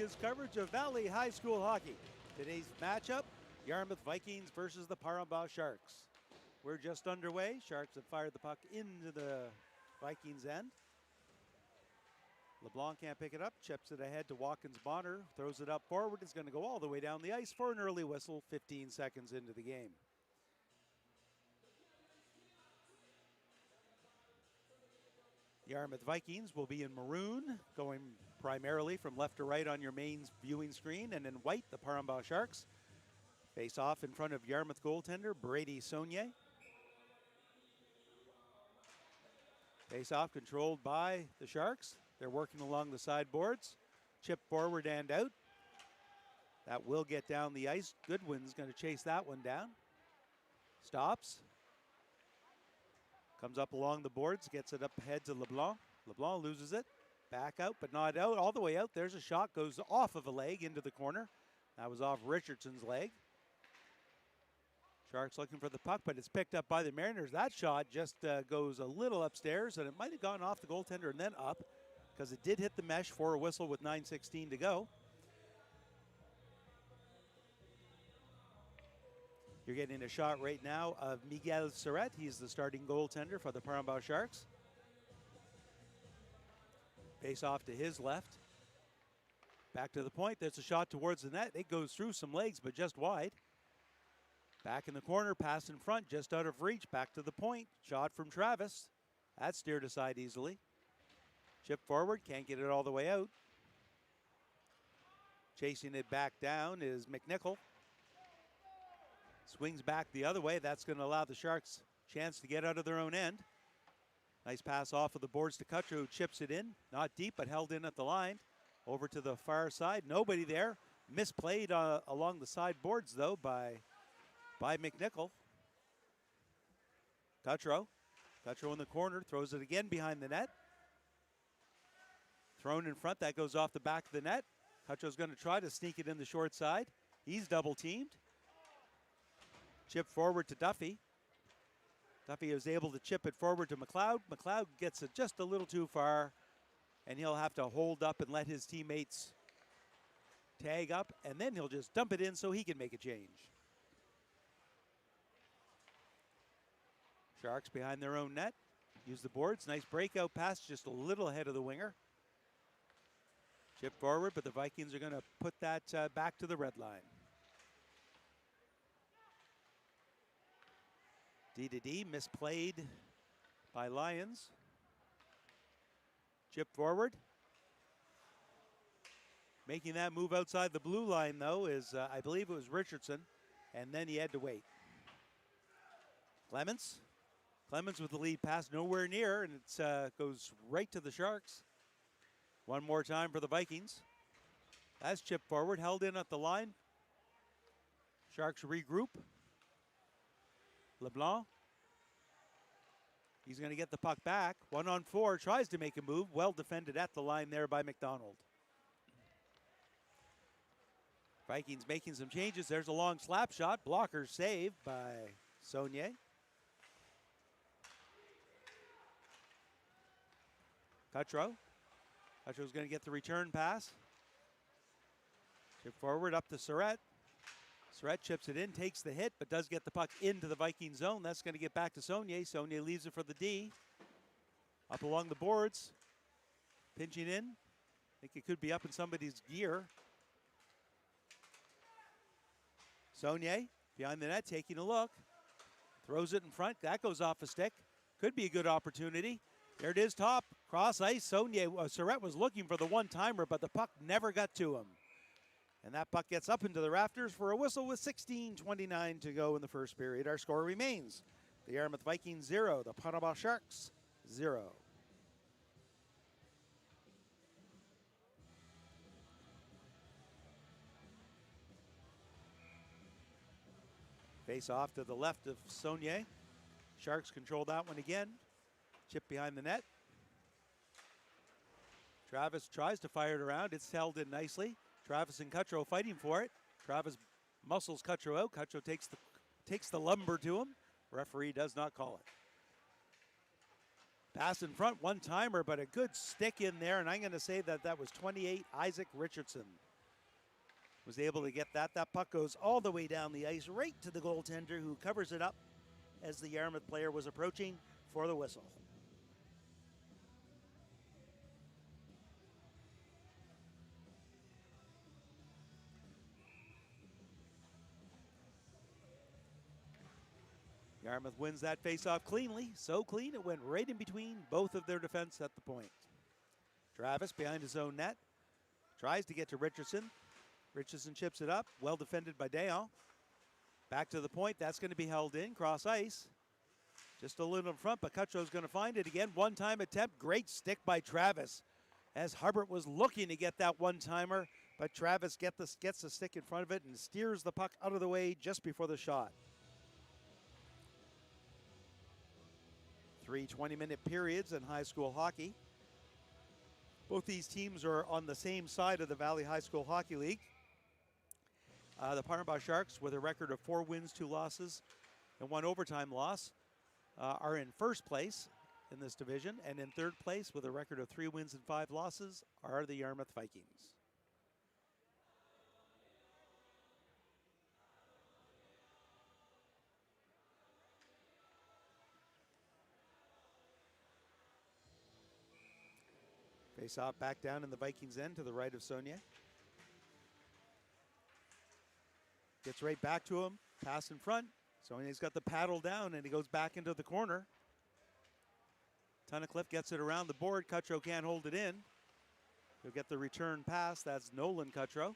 his coverage of Valley High School hockey. Today's matchup, Yarmouth Vikings versus the Parambah Sharks. We're just underway. Sharks have fired the puck into the Vikings' end. LeBlanc can't pick it up, chips it ahead to Watkins Bonner, throws it up forward. It's going to go all the way down the ice for an early whistle, 15 seconds into the game. Yarmouth Vikings will be in maroon, going primarily from left to right on your main viewing screen, and in white, the Parambah Sharks. Face off in front of Yarmouth goaltender Brady Saunier. Face off controlled by the Sharks. They're working along the sideboards. Chip forward and out. That will get down the ice. Goodwin's going to chase that one down. Stops. Comes up along the boards, gets it up ahead to LeBlanc. LeBlanc loses it. Back out, but not out. All the way out. There's a shot. Goes off of a leg into the corner. That was off Richardson's leg. Sharks looking for the puck, but it's picked up by the Mariners. That shot just goes a little upstairs, and it might have gone off the goaltender and then up because it did hit the mesh for a whistle with 9:16 to go. You're getting a shot right now of Miguel Surratt. He's the starting goaltender for the Parambah Sharks. Face off to his left. Back to the point. There's a shot towards the net. It goes through some legs, but just wide. Back in the corner, pass in front, just out of reach. Back to the point. Shot from Travis. That steered aside easily. Chip forward, can't get it all the way out. Chasing it back down is McNichol. Swings back the other way. That's going to allow the Sharks a chance to get out of their own end. Nice pass off of the boards to Kutcher, who chips it in. Not deep, but held in at the line. Over to the far side. Nobody there. Misplayed along the side boards, though, by McNichol. Kutcher in the corner. Throws it again behind the net. Thrown in front. That goes off the back of the net. Kutcher's going to try to sneak it in the short side. He's double-teamed. Chip forward to Duffy. Duffy is able to chip it forward to McLeod. McLeod gets it just a little too far, and he'll have to hold up and let his teammates tag up, and then he'll just dump it in so he can make a change. Sharks behind their own net. Use the boards. Nice breakout pass, just a little ahead of the winger. Chip forward, but the Vikings are going to put that back to the red line. D-to-D, misplayed by Lions. Chip forward. Making that move outside the blue line, though, is, I believe it was Richardson, and then he had to wait. Clemens with the lead pass, nowhere near, and it goes right to the Sharks. One more time for the Vikings. That's chipped forward, held in at the line. Sharks regroup. LeBlanc. He's going to get the puck back. 1-on-4, tries to make a move. Well defended at the line there by McDonald. Vikings making some changes. There's a long slap shot. Blocker saved by Saunier. Kutcher's going to get the return pass. Chip forward up to Surratt. Surratt chips it in, takes the hit, but does get the puck into the Viking zone. That's going to get back to Saunier. Saunier leaves it for the D. Up along the boards. Pinching in. I think it could be up in somebody's gear. Saunier behind the net, taking a look. Throws it in front. That goes off a stick. Could be a good opportunity. There it is, top. Cross ice. Surratt was looking for the one-timer, but the puck never got to him. And that puck gets up into the rafters for a whistle with 16:29 to go in the first period. Our score remains the Yarmouth Vikings 0, the Parambah Sharks 0. Face off to the left of Saunier. Sharks control that one again. Chip behind the net. Travis tries to fire it around. It's held in nicely. Travis and Kutcher fighting for it. Travis muscles Kutcher out. Kutcher takes the lumber to him. Referee does not call it. Pass in front, one-timer, but a good stick in there, and I'm going to say that was 28, Isaac Richardson. was able to get that. That puck goes all the way down the ice, right to the goaltender, who covers it up as the Yarmouth player was approaching for the whistle. Yarmouth wins that faceoff cleanly, so clean it went right in between both of their defense at the point. Travis behind his own net, tries to get to Richardson. Richardson chips it up, well defended by Dayon. Back to the point, that's going to be held in, cross ice. Just a little in front, but Cuttrow's going to find it again. One-time attempt, great stick by Travis. As Hubbard was looking to get that one-timer, but Travis gets the stick in front of it and steers the puck out of the way just before the shot. 3 20-minute periods in high school hockey. Both these teams are on the same side of the Valley High School Hockey League. The Parnabah Sharks, with a record of 4 wins, 2 losses, and 1 overtime loss, are in first place in this division, and in third place with a record of 3 wins and 5 losses are the Yarmouth Vikings. Face off back down in the Vikings' end to the right of Saunier. Gets right back to him, pass in front. Saunier's got the paddle down and he goes back into the corner. Tunnicliffe gets it around the board. Cuttrow can't hold it in. He'll get the return pass. That's Nolan Cuttrow.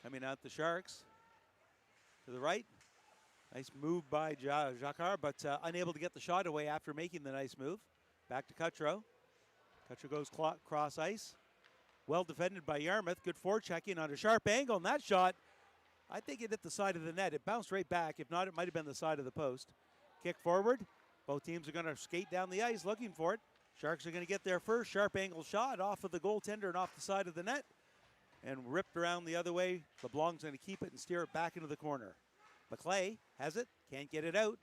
Coming out the Sharks to the right. Nice move by Jacquard, but unable to get the shot away after making the nice move. Back to Cuttrow. Cuttrow goes cross ice. Well defended by Yarmouth. Good forechecking on a sharp angle. And that shot, I think it hit the side of the net. It bounced right back. If not, it might have been the side of the post. Kick forward. Both teams are going to skate down the ice looking for it. Sharks are going to get there first. Sharp angle shot off of the goaltender and off the side of the net. And ripped around the other way. LeBlanc's going to keep it and steer it back into the corner. McClay has it, can't get it out.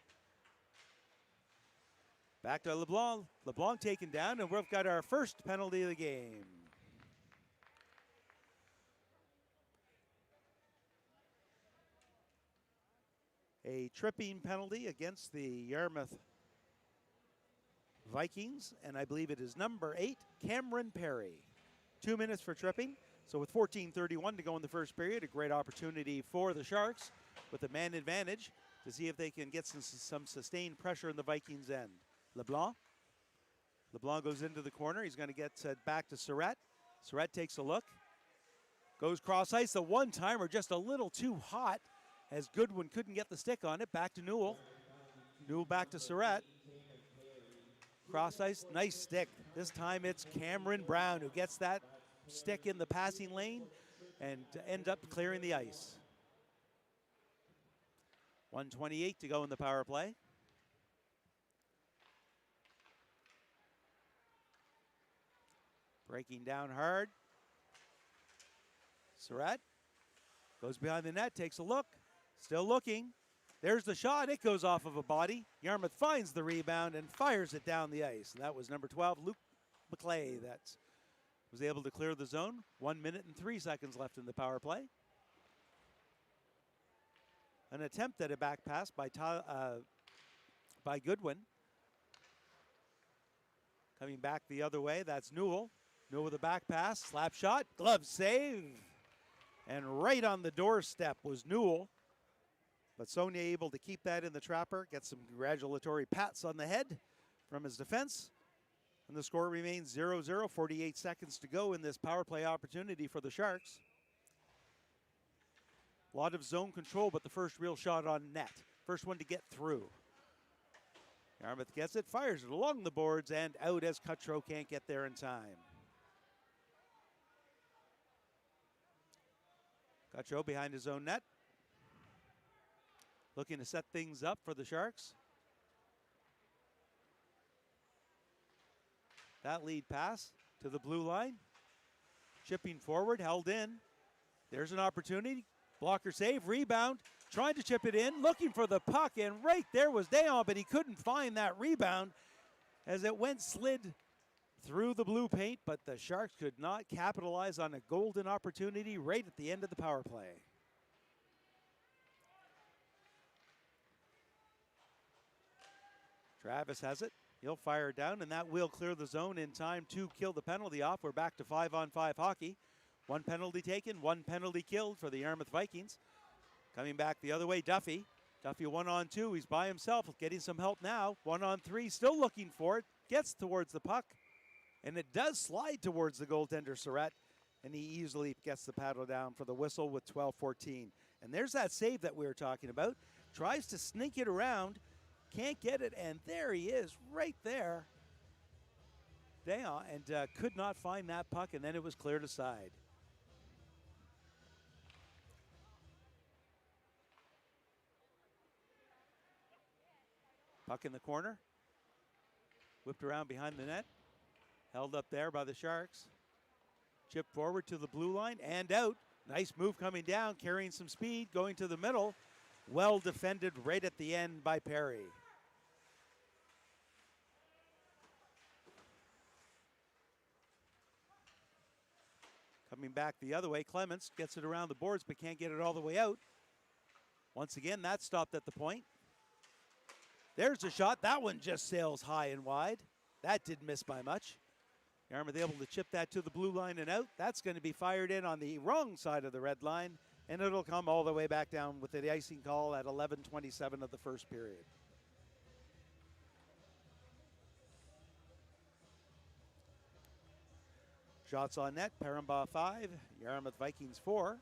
Back to LeBlanc. LeBlanc taken down, and we've got our first penalty of the game. A tripping penalty against the Yarmouth Vikings, and I believe it is number 8, Cameron Perry. 2 minutes for tripping. So with 14:31 to go in the first period, a great opportunity for the Sharks with a man advantage to see if they can get some sustained pressure in the Vikings' end. LeBlanc. LeBlanc goes into the corner. He's going to get back to Surratt. Surratt takes a look. Goes cross ice. The one-timer just a little too hot as Goodwin couldn't get the stick on it. Back to Newell. Newell back to Surratt. Cross ice. Nice stick. This time it's Cameron Brown who gets that stick in the passing lane and end up clearing the ice. 1:28 to go in the power play. Breaking down hard. Surratt goes behind the net, takes a look. Still looking. There's the shot. It goes off of a body. Yarmouth finds the rebound and fires it down the ice. And that was number 12, Luke McClay, that was able to clear the zone. 1 minute and 3 seconds left in the power play. An attempt at a back pass by Goodwin. Coming back the other way, that's Newell. Newell with a back pass, slap shot, glove save. And right on the doorstep was Newell. But Saunier able to keep that in the trapper, get some congratulatory pats on the head from his defense. And the score remains 0-0, 48 seconds to go in this power play opportunity for the Sharks. A lot of zone control, but the first real shot on net. First one to get through. Yarmouth gets it, fires it along the boards, and out as Cuttrow can't get there in time. Cuttrow behind his own net. Looking to set things up for the Sharks. That lead pass to the blue line. Chipping forward, held in. There's an opportunity. Blocker save, rebound. Trying to chip it in, looking for the puck, and right there was Dayon, but he couldn't find that rebound as it slid through the blue paint, but the Sharks could not capitalize on a golden opportunity right at the end of the power play. Travis has it. He'll fire it down, and that will clear the zone in time to kill the penalty off. We're back to 5-on-5 hockey. One penalty taken, one penalty killed for the Yarmouth Vikings. Coming back the other way, Duffy. Duffy 1-on-2. He's by himself, getting some help now. 1-on-3, still looking for it. Gets towards the puck, and it does slide towards the goaltender, Surratt, and he easily gets the paddle down for the whistle with 12-14. And there's that save that we were talking about. Tries to sneak it around. Can't get it, and there he is, right there. And could not find that puck, and then it was cleared aside. Puck in the corner. Whipped around behind the net. Held up there by the Sharks. Chipped forward to the blue line and out. Nice move coming down, carrying some speed, going to the middle. Well defended right at the end by Perry. Coming back the other way, Clements gets it around the boards but can't get it all the way out. Once again, that stopped at the point. There's a shot. That one just sails high and wide. That didn't miss by much. Yarmouth able to chip that to the blue line and out. That's going to be fired in on the wrong side of the red line, and it'll come all the way back down with the icing call at 11:27 of the first period. Shots on net, Parambaugh 5, Yarmouth Vikings 4.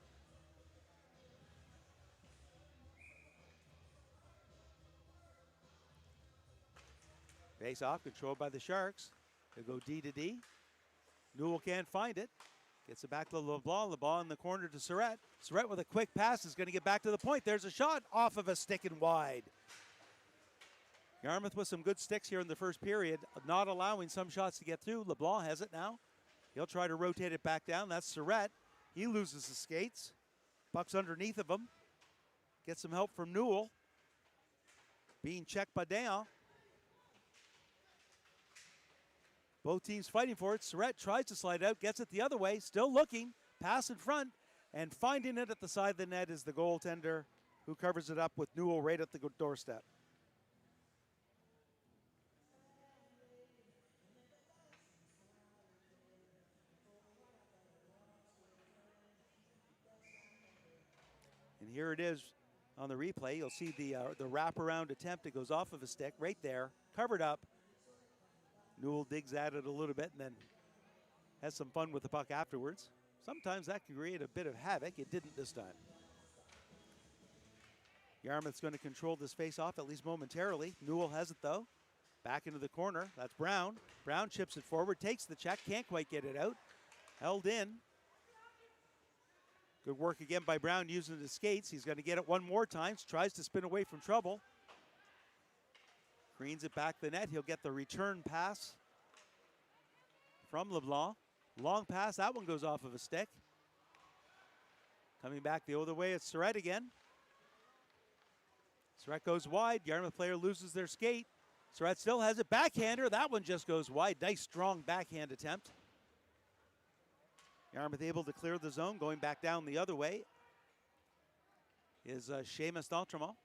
Face off, controlled by the Sharks. They go D to D. Newell can't find it. Gets it back to LeBlanc. LeBlanc in the corner to Surratt. Surratt with a quick pass is going to get back to the point. There's a shot off of a stick and wide. Yarmouth with some good sticks here in the first period, not allowing some shots to get through. LeBlanc has it now. He'll try to rotate it back down. That's Surratt. He loses the skates. Puck's underneath of him. Gets some help from Newell. Being checked by Dayan. Both teams fighting for it. Surratt tries to slide out, gets it the other way, still looking, pass in front, and finding it at the side of the net is the goaltender who covers it up with Newell right at the doorstep. And here it is on the replay. You'll see the wraparound attempt. It goes off of a stick right there, covered up. Newell digs at it a little bit and then has some fun with the puck afterwards. Sometimes that can create a bit of havoc. It didn't this time. Yarmouth's going to control this face-off, at least momentarily. Newell has it, though. Back into the corner. That's Brown. Brown chips it forward, takes the check, can't quite get it out. Held in. Good work again by Brown using the skates. He's going to get it one more time. Tries to spin away from trouble. Greens it back the net. He'll get the return pass from LeBlanc. Long pass. That one goes off of a stick. Coming back the other way, it's Surratt again. Surratt goes wide. Yarmouth player loses their skate. Surratt still has it. Backhander. That one just goes wide. Nice, strong backhand attempt. Yarmouth able to clear the zone. Going back down the other way is Seamus D'Entremont.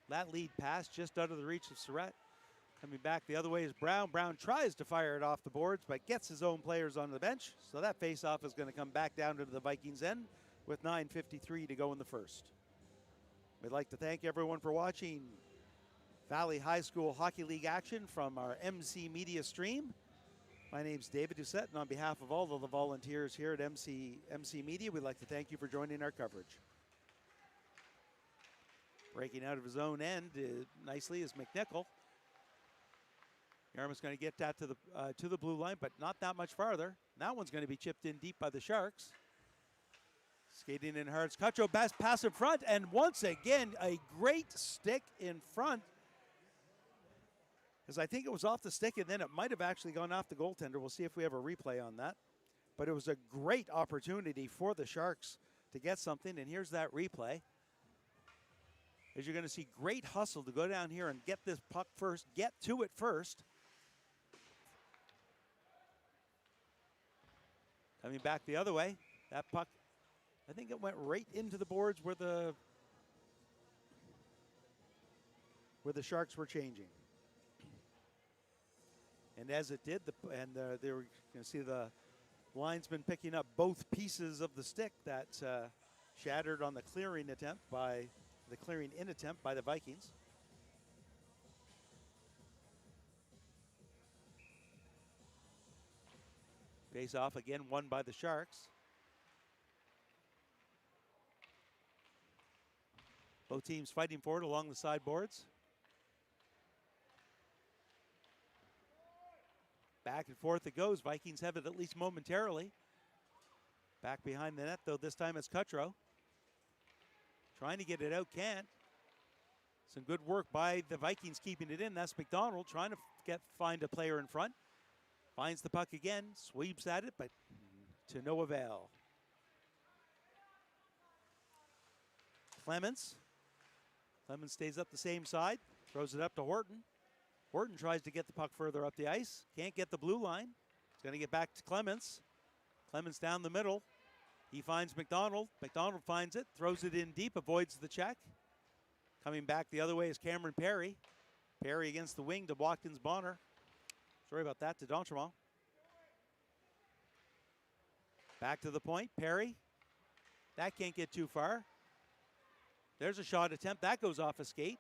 That lead pass just out of the reach of Surratt. Coming back the other way is Brown. Brown tries to fire it off the boards, but gets his own players on the bench. So that face-off is going to come back down to the Vikings' end with 9:53 to go in the first. We'd like to thank everyone for watching Valley High School Hockey League action from our MC Media stream. My name's David Doucette, and on behalf of all of the volunteers here at MC Media, we'd like to thank you for joining our coverage. Breaking out of his own end nicely is McNichol. Yarmouth's going to get that to the blue line, but not that much farther. That one's going to be chipped in deep by the Sharks. Skating in hard. Cutcho pass in front, and once again, a great stick in front. Because I think it was off the stick, and then it might have actually gone off the goaltender. We'll see if we have a replay on that. But it was a great opportunity for the Sharks to get something, and here's that replay. is you're going to see great hustle to go down here and get this puck first, get to it first. Coming back the other way, that puck, I think it went right into the boards where the Sharks were changing. And as it did, they were going to see the linesman picking up both pieces of the stick that shattered on the clearing in attempt by the Vikings. Face off again, won by the Sharks. Both teams fighting for it along the sideboards. Back and forth it goes. Vikings have it at least momentarily. Back behind the net, though, this time it's Cutro. Trying to get it out, can't. Some good work by the Vikings keeping it in. That's McDonald trying to find a player in front. Finds the puck again, sweeps at it, but to no avail. Clemens stays up the same side, throws it up to Horton. Horton tries to get the puck further up the ice, can't get the blue line. He's going to get back to Clemens. Clemens down the middle. He finds McDonald. McDonald finds it, throws it in deep, avoids the check. Coming back the other way is Cameron Perry. Perry against the wing to Watkins Bonner. Sorry about that, to D'Entremont. Back to the point, Perry. That can't get too far. There's a shot attempt, that goes off a skate.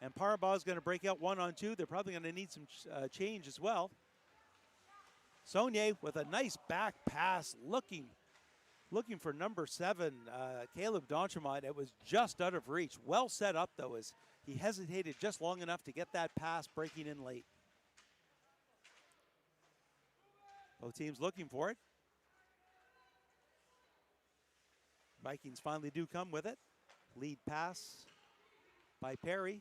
And Parabah is going to break out 1-on-2. They're probably going to need some change as well. Saunier with a nice back pass, looking for number 7, Caleb D'Entremont. It was just out of reach. Well set up, though, as he hesitated just long enough to get that pass breaking in late. Both teams looking for it. Vikings finally do come with it. Lead pass by Perry.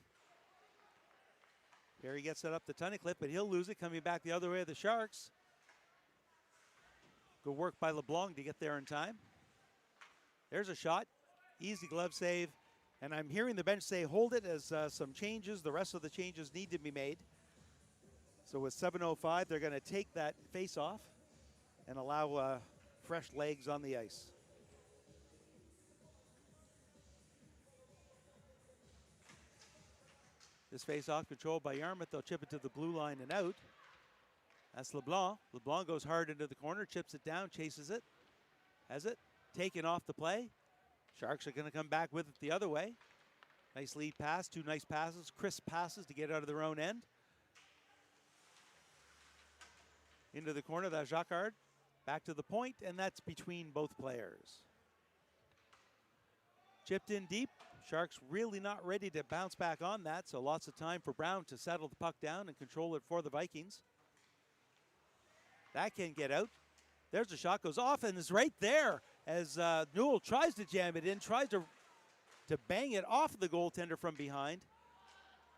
Perry gets it up the Tunnicliffe, but he'll lose it. Coming back the other way of the Sharks. Good work by LeBlanc to get there in time. There's a shot. Easy glove save. And I'm hearing the bench say hold it as some changes. The rest of the changes need to be made. So with 7:05, they're going to take that face-off and allow fresh legs on the ice. This face-off controlled by Yarmouth. They'll chip it to the blue line and out. That's LeBlanc. LeBlanc goes hard into the corner, chips it down, chases it. Has it. Taken off the play. Sharks are going to come back with it the other way. Nice lead pass, 2 nice passes, crisp passes to get out of their own end. Into the corner, that's Jacquard. Back to the point, and that's between both players. Chipped in deep. Sharks really not ready to bounce back on that, so lots of time for Brown to settle the puck down and control it for the Vikings. That can't get out. There's a shot, goes off, and is right there as Newell tries to jam it in, tries to bang it off the goaltender from behind.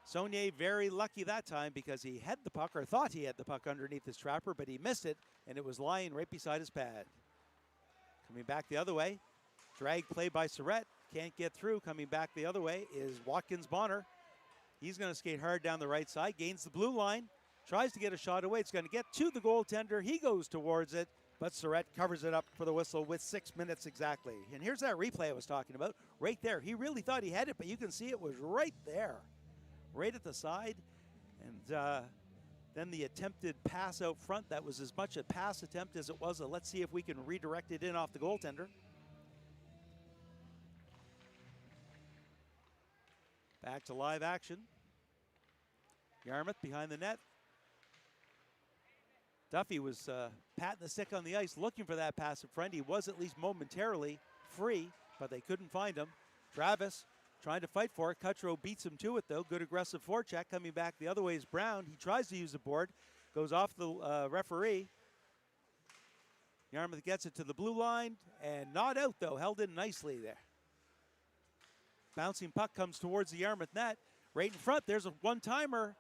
Saunier very lucky that time because he had the puck, or thought he had the puck underneath his trapper, but he missed it, and it was lying right beside his pad. Coming back the other way, drag play by Surratt, can't get through. Coming back the other way is Watkins Bonner. He's going to skate hard down the right side, gains the blue line, tries to get a shot away. It's going to get to the goaltender. He goes towards it, but Surratt covers it up for the whistle with 6 minutes exactly. And here's that replay I was talking about, right there. He really thought he had it, but you can see it was right there, right at the side. And then the attempted pass out front, that was as much a pass attempt as it was a let's see if we can redirect it in off the goaltender. Back to live action. Yarmouth behind the net. Duffy was patting the stick on the ice, looking for that pass in front. He was at least momentarily free, but they couldn't find him. Travis trying to fight for it. Cutro beats him to it, though. Good aggressive forecheck. Coming back the other way is Brown. He tries to use the board. Goes off the referee. Yarmouth gets it to the blue line, and not out, though. Held in nicely there. Bouncing puck comes towards the Yarmouth net. Right in front, there's a one-timer.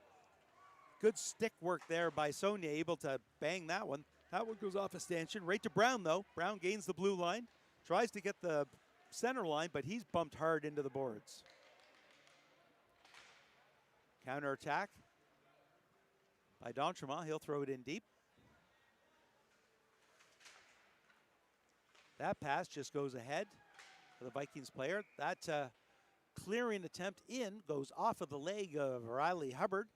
Good stick work there by Saunier, able to bang that one. That one goes off a stanchion. Right to Brown, though. Brown gains the blue line. Tries to get the center line, but he's bumped hard into the boards. Counterattack by D'Entremont. He'll throw it in deep. That pass just goes ahead for the Vikings player. That clearing attempt in goes off of the leg of Riley Hubbard,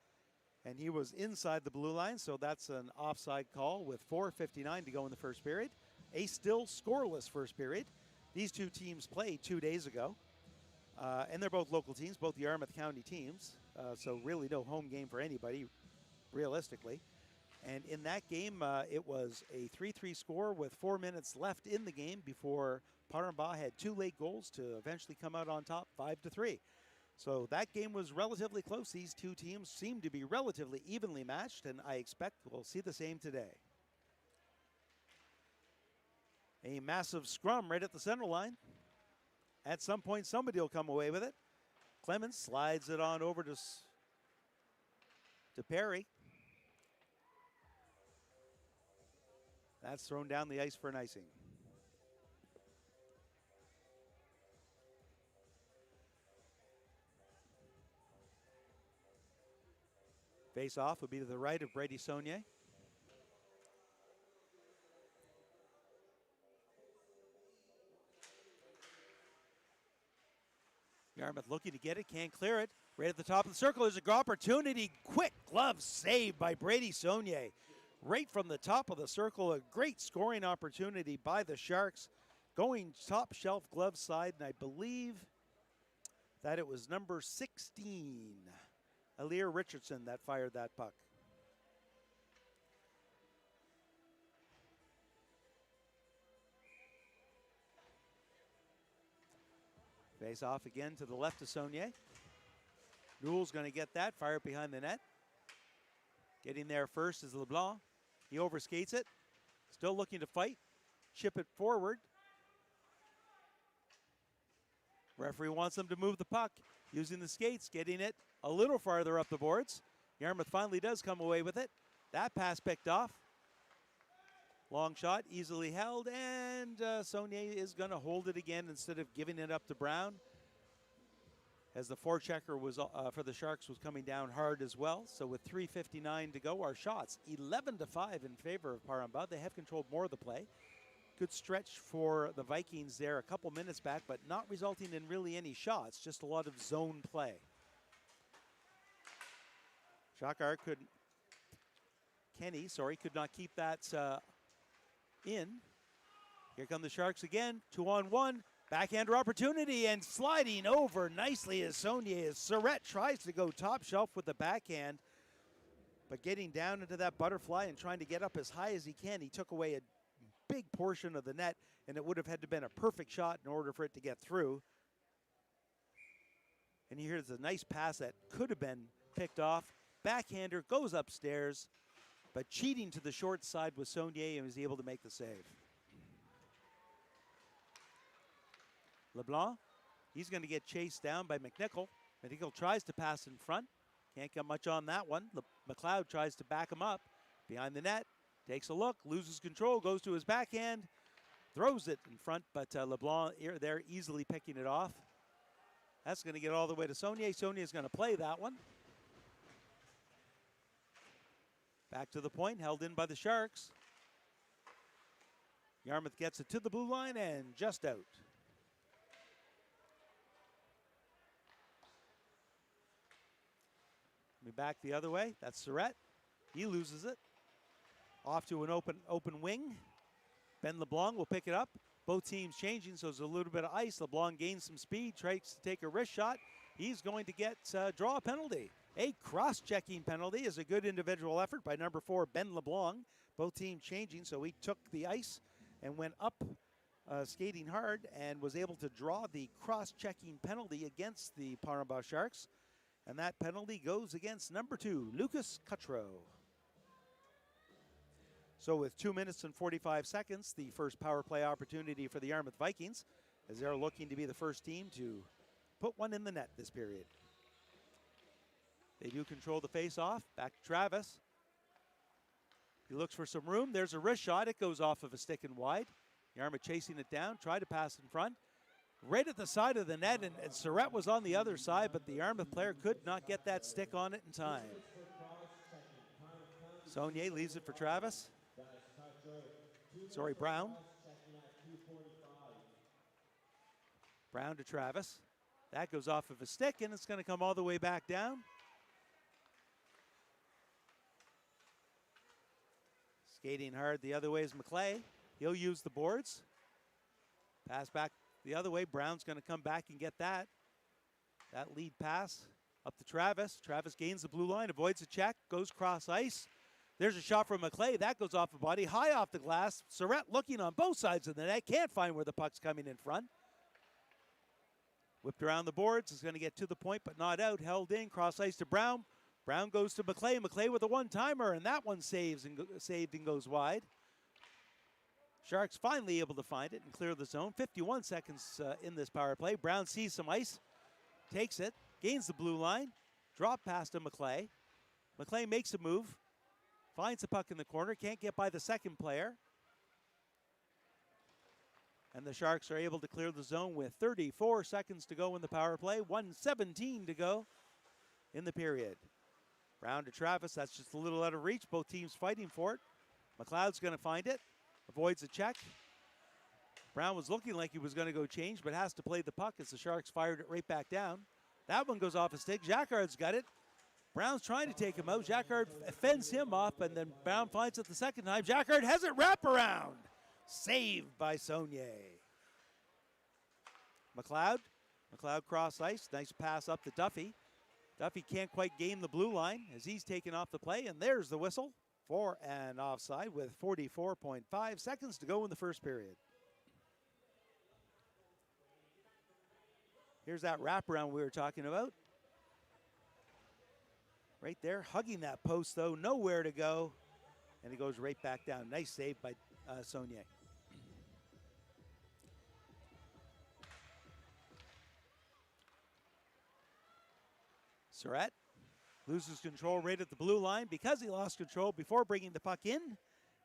and he was inside the blue line, so that's an offside call with 4:59 to go in the first period. A still scoreless first period. These two teams played 2 days ago, and they're both local teams, both Yarmouth County teams, so really no home game for anybody, realistically. And in that game, it was a 3-3 score with 4 minutes left in the game before Parambaugh had 2 late goals to eventually come out on top 5-3. So that game was relatively close. These two teams seem to be relatively evenly matched, and I expect we'll see the same today. A massive scrum right at the center line. At some point, somebody will come away with it. Clemens slides it on over to Perry. That's thrown down the ice for an icing. Face-off would be to the right of Brady Saunier. Yarmouth looking to get it, can't clear it. Right at the top of the circle, there's a good opportunity. Quick glove save by Brady Saunier. Right from the top of the circle, a great scoring opportunity by the Sharks. Going top shelf glove side, and I believe that it was number 16, Alir Richardson, that fired that puck. Face off again to the left of Saunier. Newell's going to get that, fire it behind the net. Getting there first is LeBlanc. He overskates it. Still looking to fight. Chip it forward. Referee wants them to move the puck. Using the skates, getting it a little farther up the boards. Yarmouth finally does come away with it. That pass picked off. Long shot, easily held, and Saunier is going to hold it again instead of giving it up to Brown. As the forechecker was for the Sharks was coming down hard as well. So with 3:59 to go, our shots 11-5 in favor of Parambaugh. They have controlled more of the play. Good stretch for the Vikings there a couple minutes back, but not resulting in really any shots, just a lot of zone play. Kenny could not keep that in. Here come the Sharks again, 2-on-1. Backhander opportunity and sliding over nicely as Saunier. As Surratt tries to go top shelf with the backhand, but getting down into that butterfly and trying to get up as high as he can, he took away a big portion of the net, and it would have had to been a perfect shot in order for it to get through. And here's a nice pass that could have been picked off. Backhander goes upstairs, but cheating to the short side with Saunier and was able to make the save. LeBlanc, he's going to get chased down by McNichol. McNichol tries to pass in front. Can't get much on that one. McLeod tries to back him up. Behind the net, takes a look, loses control, goes to his backhand, throws it in front, but LeBlanc there easily picking it off. That's going to get all the way to Saunier. Saunier's going to play that one. Back to the point, held in by the Sharks. Yarmouth gets it to the blue line and just out. Back the other way, that's Surratt. He loses it. Off to an open wing. Ben LeBlanc will pick it up. Both teams changing, so there's a little bit of ice. LeBlanc gains some speed, tries to take a wrist shot. He's going to get draw a penalty. A cross-checking penalty is a good individual effort by number 4, Ben LeBlanc. Both teams changing, so he took the ice and went up skating hard and was able to draw the cross-checking penalty against the Parambaugh Sharks. And that penalty goes against number 2, Lucas Cutro. So with 2 minutes and 45 seconds, the first power play opportunity for the Yarmouth Vikings, as they're looking to be the first team to put one in the net this period. They do control the face-off. Back to Travis. He looks for some room. There's a wrist shot. It goes off of a stick and wide. Yarmouth chasing it down. Try to pass in front. right at the side of the net, and Surratt was on the other side, but the Yarmouth player could not get that stick on it in time. Saunier leaves it for Travis. Sorry, Brown. Brown to Travis. That goes off of a stick, and it's going to come all the way back down. Skating hard the other way is McClay. He'll use the boards. Pass back the other way. Brown's going to come back and get that. That lead pass up to Travis. Travis gains the blue line, avoids a check, goes cross ice. There's a shot from McClay. That goes off the body, high off the glass. Surratt looking on both sides of the net. Can't find where the puck's coming in front. Whipped around the boards. Is going to get to the point, but not out. Held in. Cross ice to Brown. Brown goes to McClay. McClay with a one-timer, and that one saved and goes wide. Sharks finally able to find it and clear the zone. 51 seconds in this power play. Brown sees some ice, takes it, gains the blue line, drop pass to McClay. McClay makes a move, finds the puck in the corner, can't get by the second player. And the Sharks are able to clear the zone with 34 seconds to go in the power play. 1:17 to go in the period. Brown to Travis, that's just a little out of reach. Both teams fighting for it. McLeod's going to find it, avoids a check. Brown was looking like he was going to go change, but has to play the puck as the Sharks fired it right back down. That one goes off a stick. Jacquard's got it. Brown's trying to take him out. Jacquard fends him off, and then Brown finds it the second time. Jacquard has it wrap around. Saved by Saunier. McLeod cross ice. Nice pass up to Duffy. Duffy can't quite gain the blue line as he's taken off the play, and there's the whistle for an offside with 44.5 seconds to go in the first period. Here's that wraparound we were talking about. Right there, hugging that post though, nowhere to go, and it goes right back down. Nice save by Saunier. Surratt loses control right at the blue line. Because he lost control before bringing the puck in,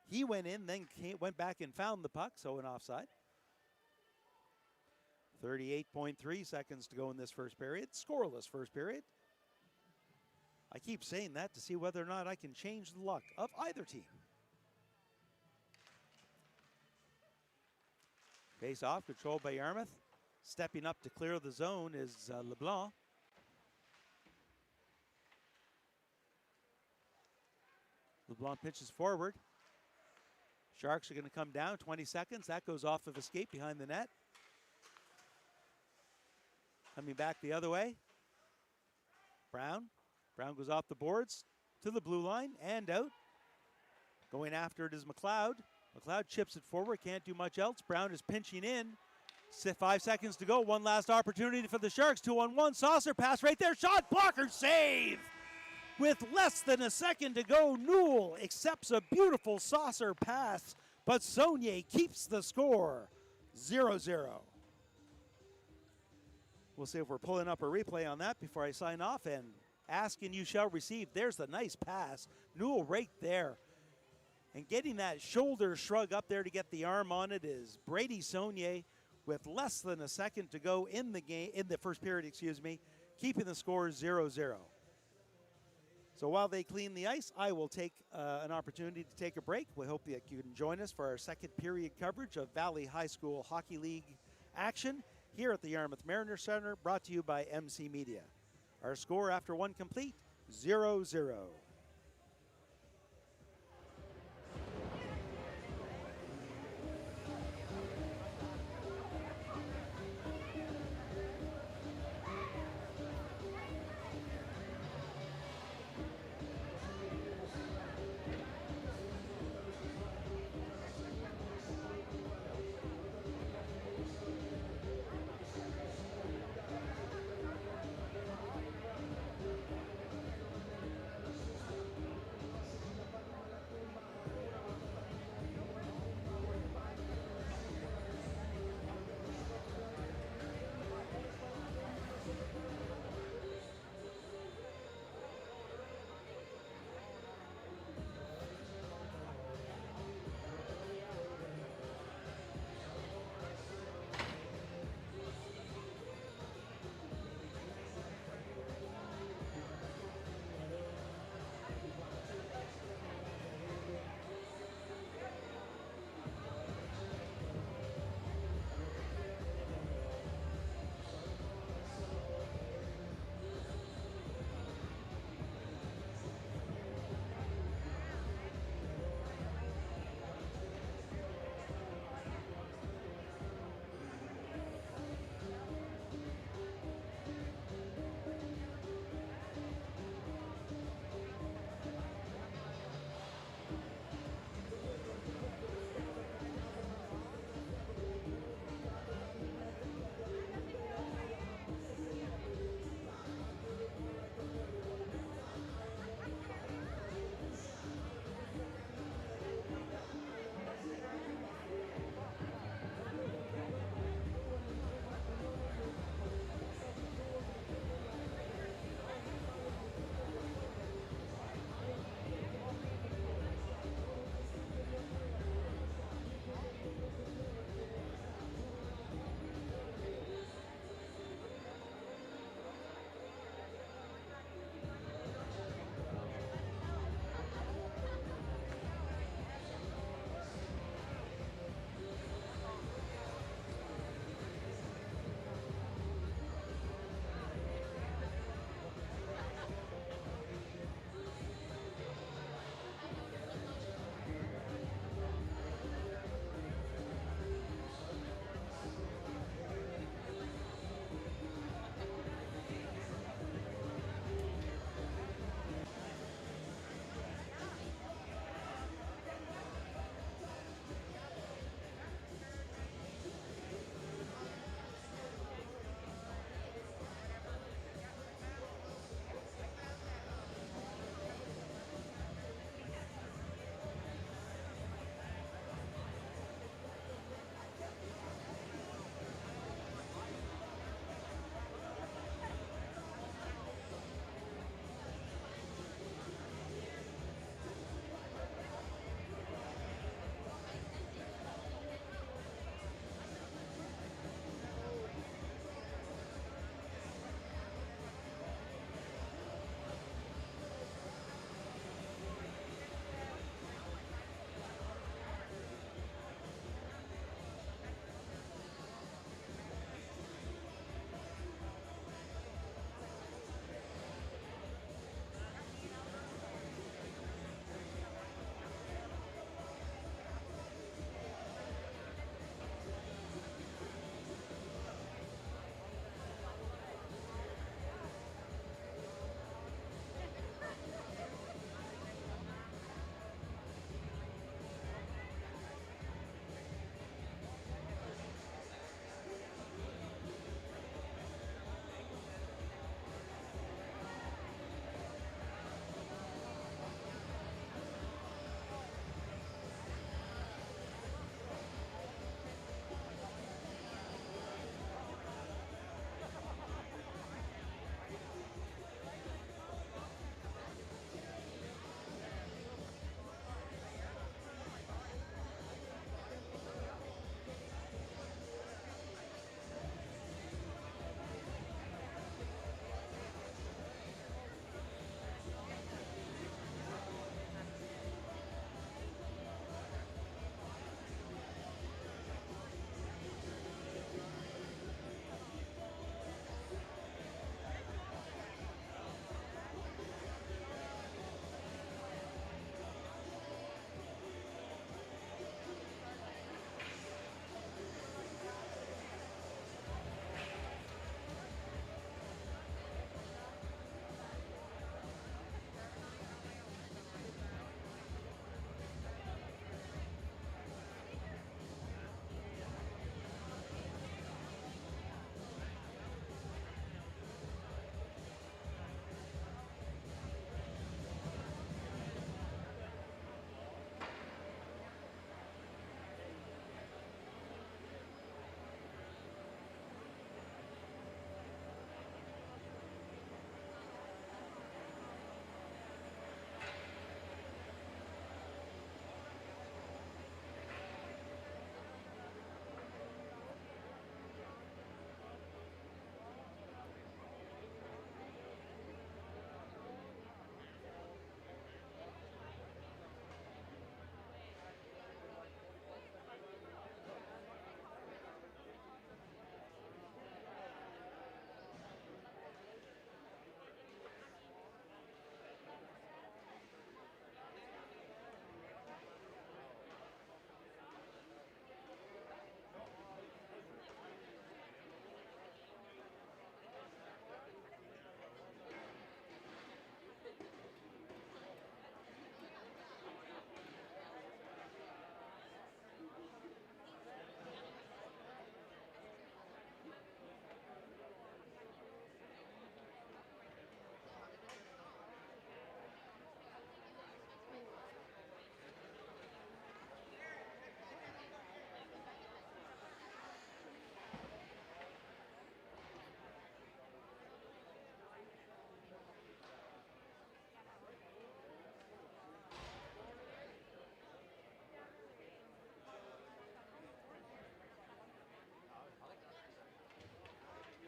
he went in, then went back and found the puck, so an offside. 38.3 seconds to go in this first period. Scoreless first period. I keep saying that to see whether or not I can change the luck of either team. Face off, controlled by Yarmouth. Stepping up to clear the zone is LeBlanc. LeBlanc pitches forward. Sharks are going to come down, 20 seconds. That goes off of escape behind the net. Coming back the other way. Brown goes off the boards to the blue line and out. Going after it is McLeod. McLeod chips it forward, can't do much else. Brown is pinching in. 5 seconds to go, one last opportunity for the Sharks. 2-on-1, saucer pass right there, shot, blocker, save! With less than a second to go, Newell accepts a beautiful saucer pass, but Saunier keeps the score, 0-0. We'll see if we're pulling up a replay on that before I sign off, and ask and you shall receive. There's the nice pass. Newell right there. And getting that shoulder shrug up there to get the arm on it is Brady Saunier with less than a second to go in the game, in the first period, keeping the score 0-0. So while they clean the ice, I will take an opportunity to take a break. We hope that you can join us for our second period coverage of Valley High School Hockey League action here at the Yarmouth Mariner Center, brought to you by MC Media. Our score after one complete, 0-0.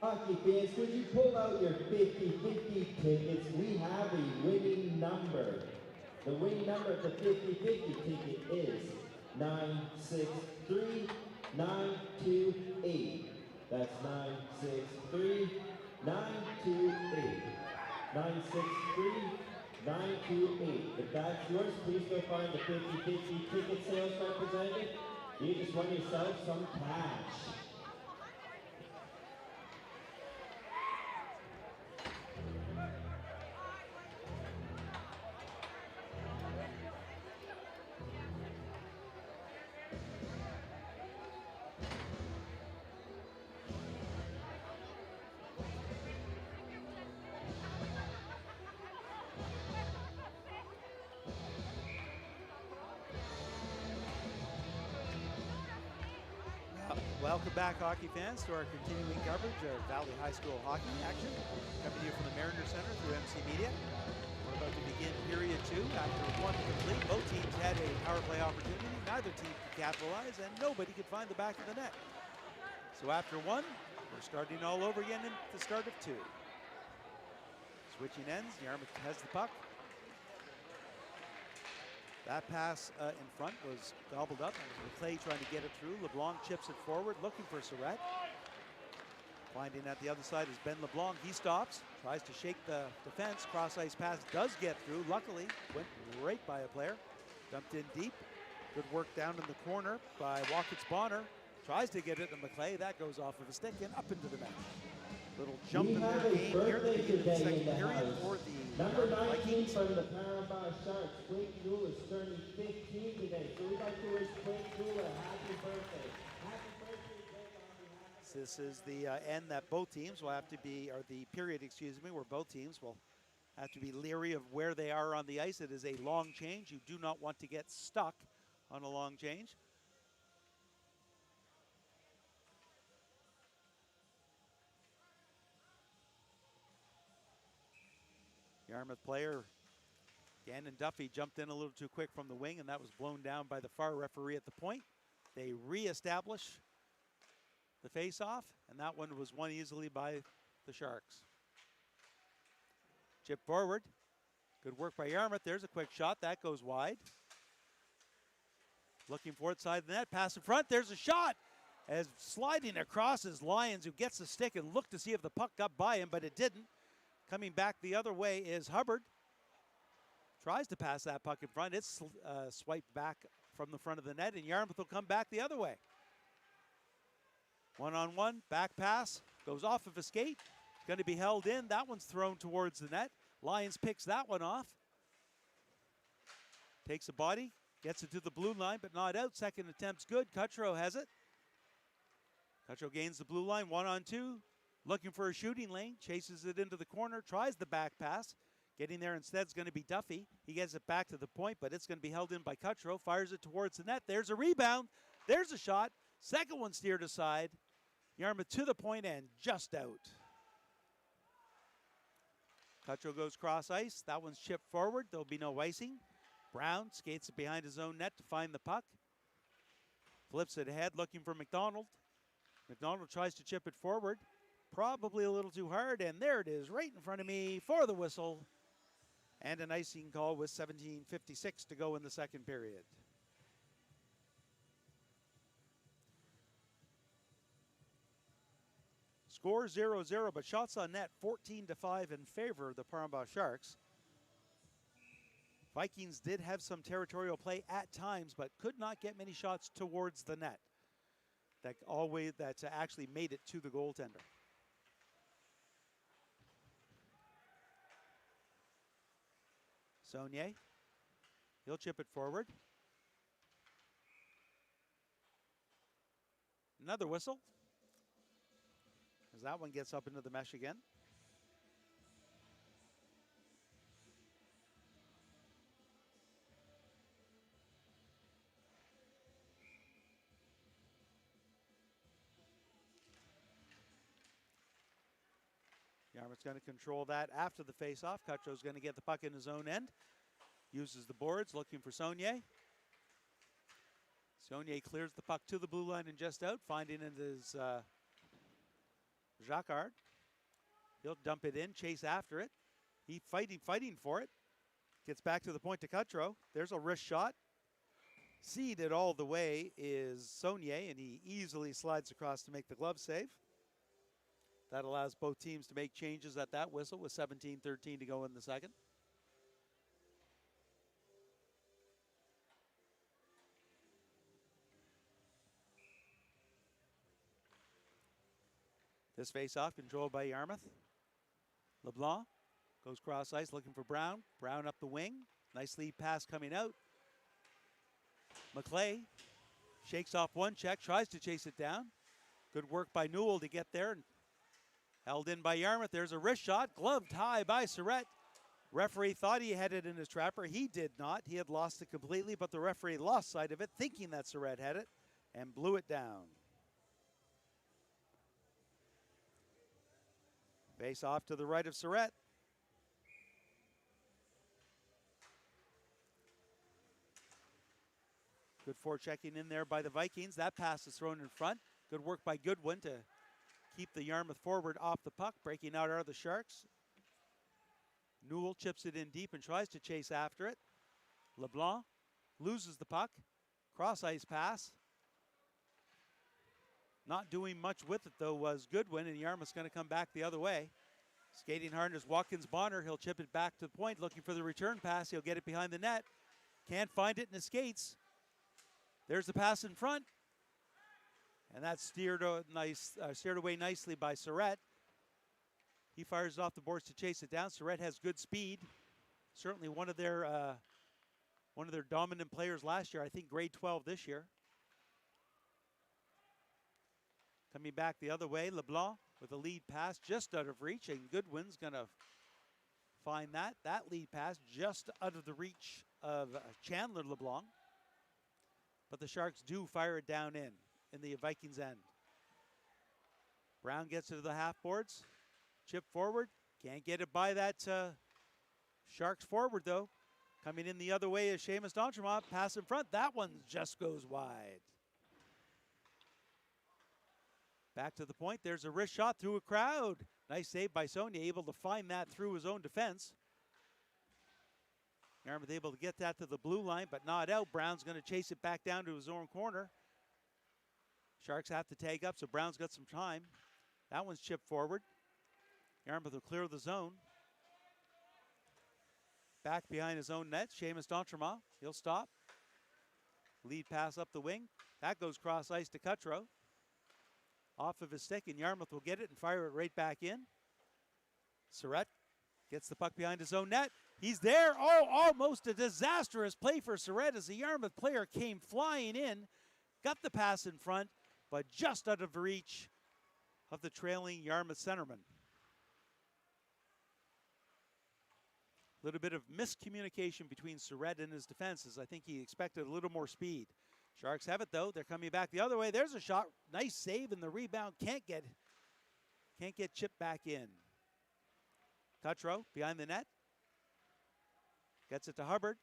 Hockey fans, could you pull out your 50-50 tickets? We have a winning number. The winning number of the 50-50 ticket is 963928. That's 963928. 963928. If that's yours, please go find the 50-50 ticket sales representative. You just won yourself some cash. Welcome back, hockey fans, to our continuing coverage of Valley High School hockey action. Coming to you from the Mariner Center through MC Media. We're about to begin period 2. After one complete, both teams had a power play opportunity. Neither team could capitalize, and nobody could find the back of the net. So after one, we're starting all over again at the start of 2. Switching ends, Yarmouth has the puck. That pass in front was gobbled up. McClay trying to get it through. LeBlanc chips it forward, looking for Surratt. Finding at the other side is Ben LeBlanc. He stops, tries to shake the defense. Cross-ice pass does get through. Luckily, went right by a player. Dumped in deep. Good work down in the corner by Watkins Bonner. Tries to get it to McClay. That goes off of a stick and up into the net. Little jump in their game here at the beginning of the second period for the Number 19 Vikings. from the Paramba Sharks, Quinn Jewell, is turning 15 today. So we'd like to wish Quinn Jewell a happy birthday. Happy birthday, Quinn, on behalf of... This is the end that both teams will have to be, or the period, excuse me, where both teams will have to be leery of where they are on the ice. It is a long change. You do not want to get stuck on a long change. Yarmouth player Gannon Duffy jumped in a little too quick from the wing, and that was blown down by the far referee at the point. They reestablish the face-off, and that one was won easily by the Sharks. Chip forward. Good work by Yarmouth. There's a quick shot. That goes wide. Looking for it side of the net. Pass in front. There's a shot. As sliding across is Lyons, who gets the stick and looked to see if the puck got by him, but it didn't. Coming back the other way is Hubbard. Tries to pass that puck in front. It's swiped back from the front of the net, and Yarmouth will come back the other way. One-on-one, back pass, goes off of a skate. Going to be held in. That one's thrown towards the net. Lyons picks that one off. Takes a body, gets it to the blue line, but not out. Second attempt's good. Cutro has it. Cutro gains the blue line, 1-on-2. Looking for a shooting lane, chases it into the corner, tries the back pass. Getting there instead is going to be Duffy. He gets it back to the point, but it's going to be held in by Cutro. Fires it towards the net. There's a rebound. There's a shot. Second one steered aside. Yarmouth to the point and just out. Cutro goes cross ice. That one's chipped forward. There'll be no icing. Brown skates it behind his own net to find the puck. Flips it ahead looking for McDonald. McDonald tries to chip it forward. Probably a little too hard, and there it is right in front of me for the whistle. And an icing call with 17:56 to go in the second period. Score 0-0, but shots on net 14-5 in favor of the Paramba Sharks. Vikings did have some territorial play at times, but could not get many shots towards the net. That actually made it to the goaltender. Saunier, he'll chip it forward. Another whistle, as that one gets up into the mesh again. Yarmouth's going to control that after the faceoff. Cutcho's going to get the puck in his own end. Uses the boards, looking for Saunier. Saunier clears the puck to the blue line and just out, finding it is Jacquard. He'll dump it in, chase after it. He fighting for it. Gets back to the point to Cutro. There's a wrist shot. Seeded all the way is Saunier, and he easily slides across to make the glove save. That allows both teams to make changes at that whistle with 17-13 to go in the second. This face-off controlled by Yarmouth. LeBlanc goes cross ice looking for Brown. Brown up the wing. Nice lead pass coming out. McClay shakes off one check, tries to chase it down. Good work by Newell to get there. Held in by Yarmouth. There's a wrist shot. Gloved high by Surrett. Referee thought he had it in his trapper. He did not. He had lost it completely, but the referee lost sight of it, thinking that Surrett had it, and blew it down. Face off to the right of Surrett. Good forechecking in there by the Vikings. That pass is thrown in front. Good work by Goodwin to keep the Yarmouth forward off the puck. Breaking out are the Sharks. Newell chips it in deep and tries to chase after it. LeBlanc loses the puck. Cross ice pass. Not doing much with it though was Goodwin, and Yarmouth's going to come back the other way. Skating hard is Watkins Bonner. He'll chip it back to the point, looking for the return pass. He'll get it behind the net. Can't find it in his skates. There's the pass in front. And that's steered away nicely by Surrett. He fires it off the boards to chase it down. Surrett has good speed. Certainly one of their dominant players last year. I think grade 12 this year. Coming back the other way, LeBlanc with a lead pass just out of reach, and Goodwin's going to find that. That lead pass just out of the reach of Chandler LeBlanc. But the Sharks do fire it down in the Vikings' end. Brown gets it to the half boards. Chip forward. Can't get it by that Sharks forward, though. Coming in the other way is Seamus D'Entremont. Pass in front. That one just goes wide. Back to the point. There's a wrist shot through a crowd. Nice save by Saunier, able to find that through his own defense. Yarmouth able to get that to the blue line, but not out. Brown's going to chase it back down to his own corner. Sharks have to tag up, so Brown's got some time. That one's chipped forward. Yarmouth will clear the zone. Back behind his own net, Seamus D'Entremont. He'll stop. Lead pass up the wing. That goes cross ice to Cutro. Off of his stick, and Yarmouth will get it and fire it right back in. Surrett gets the puck behind his own net. He's there. Oh, almost a disastrous play for Surrett as the Yarmouth player came flying in, got the pass in front, but just out of reach of the trailing Yarmouth centerman. A little bit of miscommunication between Surrett and his defenses. I think he expected a little more speed. Sharks have it though. They're coming back the other way. There's a shot. Nice save, and the rebound can't get chipped back in. Cutro behind the net. Gets it to Hubbard.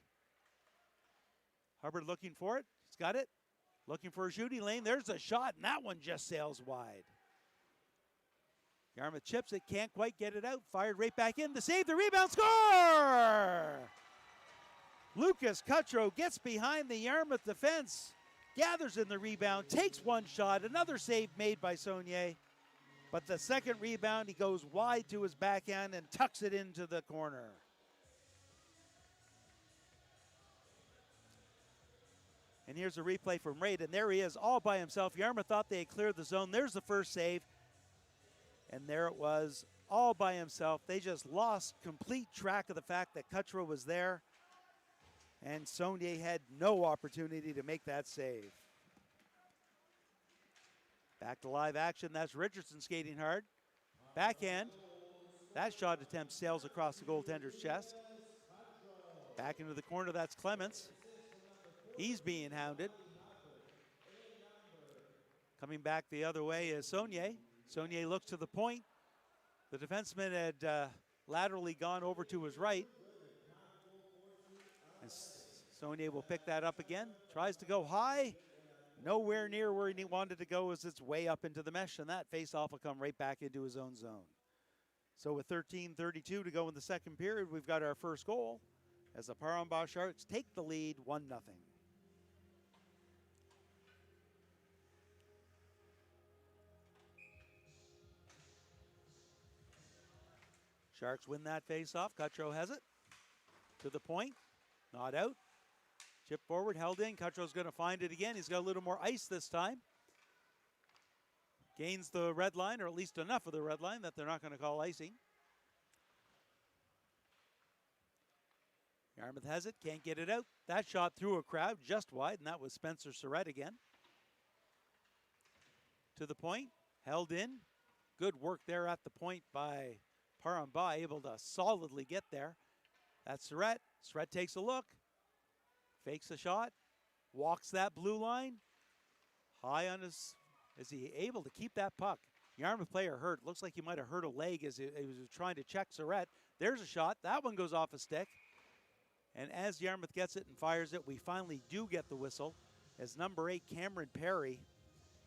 Hubbard looking for it. He's got it. Looking for a shooting lane. There's a shot, and that one just sails wide. Yarmouth chips it. Can't quite get it out. Fired right back in. The save, the rebound, score! Lucas Cutro gets behind the Yarmouth defense. Gathers in the rebound. Takes one shot. Another save made by Saunier. But the second rebound, he goes wide to his backhand and tucks it into the corner. And here's a replay from Raid, and there he is all by himself. Yarmouth thought they had cleared the zone. There's the first save. And there it was, all by himself. They just lost complete track of the fact that Cutro was there. And Saunier had no opportunity to make that save. Back to live action. That's Richardson skating hard. Backhand. That shot attempt sails across the goaltender's chest. Back into the corner, that's Clements. He's being hounded. Coming back the other way is Saunier. Saunier looks to the point. The defenseman had laterally gone over to his right. And Saunier will pick that up again. Tries to go high. nowhere near where he wanted to go as it's way up into the mesh, and that face-off will come right back into his own zone. So with 13:32 to go in the second period, we've got our first goal as the Parambah Sharks take the lead 1-0. Sharks win that face-off. Cutro has it. To the point. Not out. Chip forward, held in. Cutro's going to find it again. He's got a little more ice this time. Gains the red line, or at least enough of the red line that they're not going to call icing. Yarmouth has it, can't get it out. That shot through a crowd just wide, and that was Spencer Surratt again. To the point, held in. Good work there at the point by Parambah, able to solidly get there. That's Surratt. Surratt takes a look, fakes a shot, walks that blue line. High on his, is he able to keep that puck? Yarmouth player hurt. Looks like he might have hurt a leg as he was trying to check Surratt. There's a shot. That one goes off a stick. And as Yarmouth gets it and fires it, we finally do get the whistle as number 8, Cameron Perry,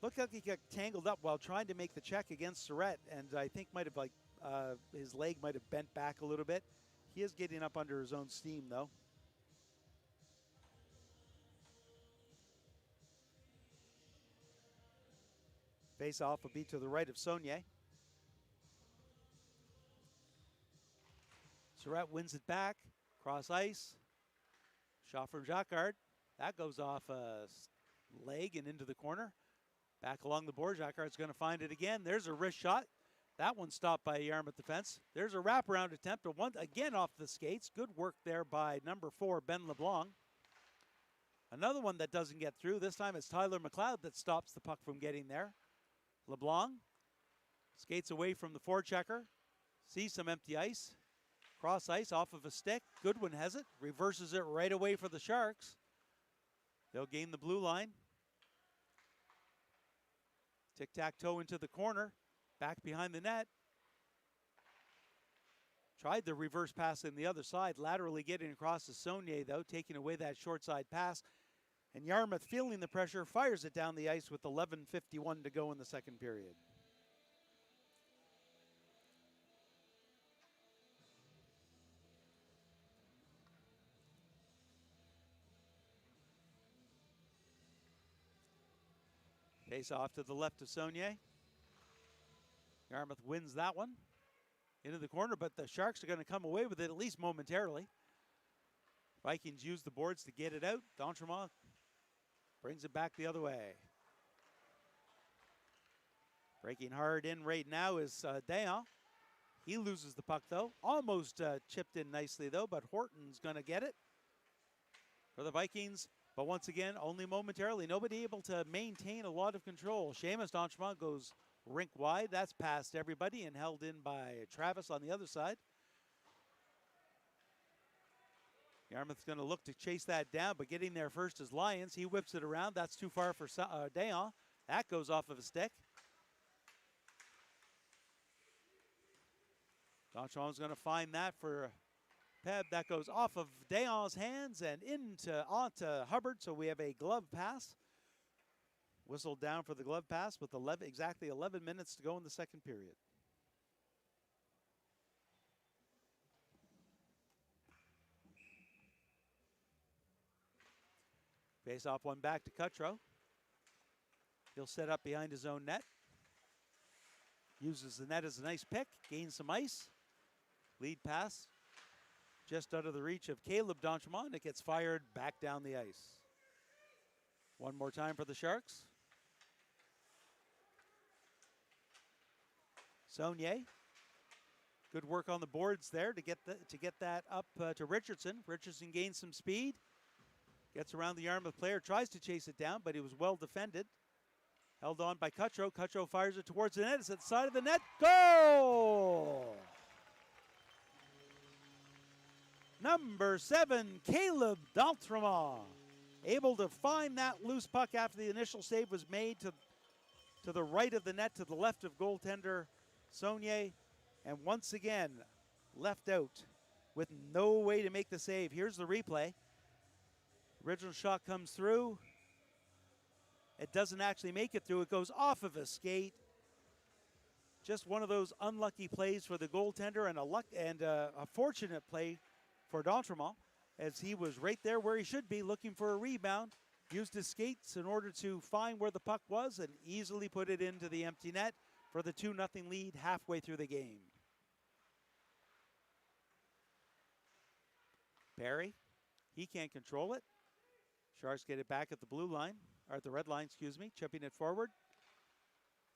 looked like he got tangled up while trying to make the check against Surratt, and I think might have his leg might have bent back a little bit. He is getting up under his own steam, though. Face-off will be to the right of Saunier. Surratt wins it back. Cross ice. Shot from Jacquard. That goes off a leg and into the corner. Back along the board. Jacquard's going to find it again. There's a wrist shot. That one stopped by Yarmouth defense. There's a wraparound attempt, but one again off the skates. Good work there by number 4, Ben LeBlanc. Another one that doesn't get through. This time it's Tyler McLeod that stops the puck from getting there. LeBlanc skates away from the forechecker. Sees some empty ice. Cross ice off of a stick. Goodwin has it. Reverses it right away for the Sharks. They'll gain the blue line. Tic-tac-toe into the corner. Back behind the net. Tried the reverse pass in the other side. Laterally getting across to Saunier, though, taking away that short side pass. And Yarmouth, feeling the pressure, fires it down the ice with 11:51 to go in the second period. Face off to the left of Saunier. Yarmouth wins that one into the corner, but the Sharks are going to come away with it at least momentarily. Vikings use the boards to get it out. D'Entremont brings it back the other way. Breaking hard in right now is Dayan. He loses the puck, though. Almost chipped in nicely, though, but Horton's going to get it for the Vikings. But once again, only momentarily. Nobody able to maintain a lot of control. Seamus D'Entremont goes rink wide. That's past everybody and held in by Travis on the other side. Yarmouth's going to look to chase that down, but getting there first is Lyons. He whips it around. That's too far for Dayan. That goes off of a stick. D'Entremont's going to find that for Peb. That goes off of Dayan's hands and onto Hubbard. So we have a glove pass. Whistled down for the glove pass with exactly 11 minutes to go in the second period. Face off one back to Cutro. He'll set up behind his own net. Uses the net as a nice pick. Gains some ice. Lead pass. Just out of the reach of Caleb D'Entremont. It gets fired back down the ice. One more time for the Sharks. Saunier. Good work on the boards there to get that up to Richardson. Richardson gains some speed. Gets around the Yarmouth player. Tries to chase it down, but he was well defended. Held on by Cutro. Cutro fires it towards the net. It's at the side of the net. Goal! Number 7, Caleb D'Entremont. Able to find that loose puck after the initial save was made to the right of the net, to the left of goaltender Saunier. And once again, left out with no way to make the save. Here's the replay. Original shot comes through. It doesn't actually make it through. It goes off of a skate. Just one of those unlucky plays for the goaltender, and a fortunate play for D'Entremont, as he was right there where he should be, looking for a rebound. Used his skates in order to find where the puck was and easily put it into the empty net for the 2-0 lead halfway through the game. Perry, he can't control it. Sharks get it back at the blue line, or at the red line, excuse me, chipping it forward.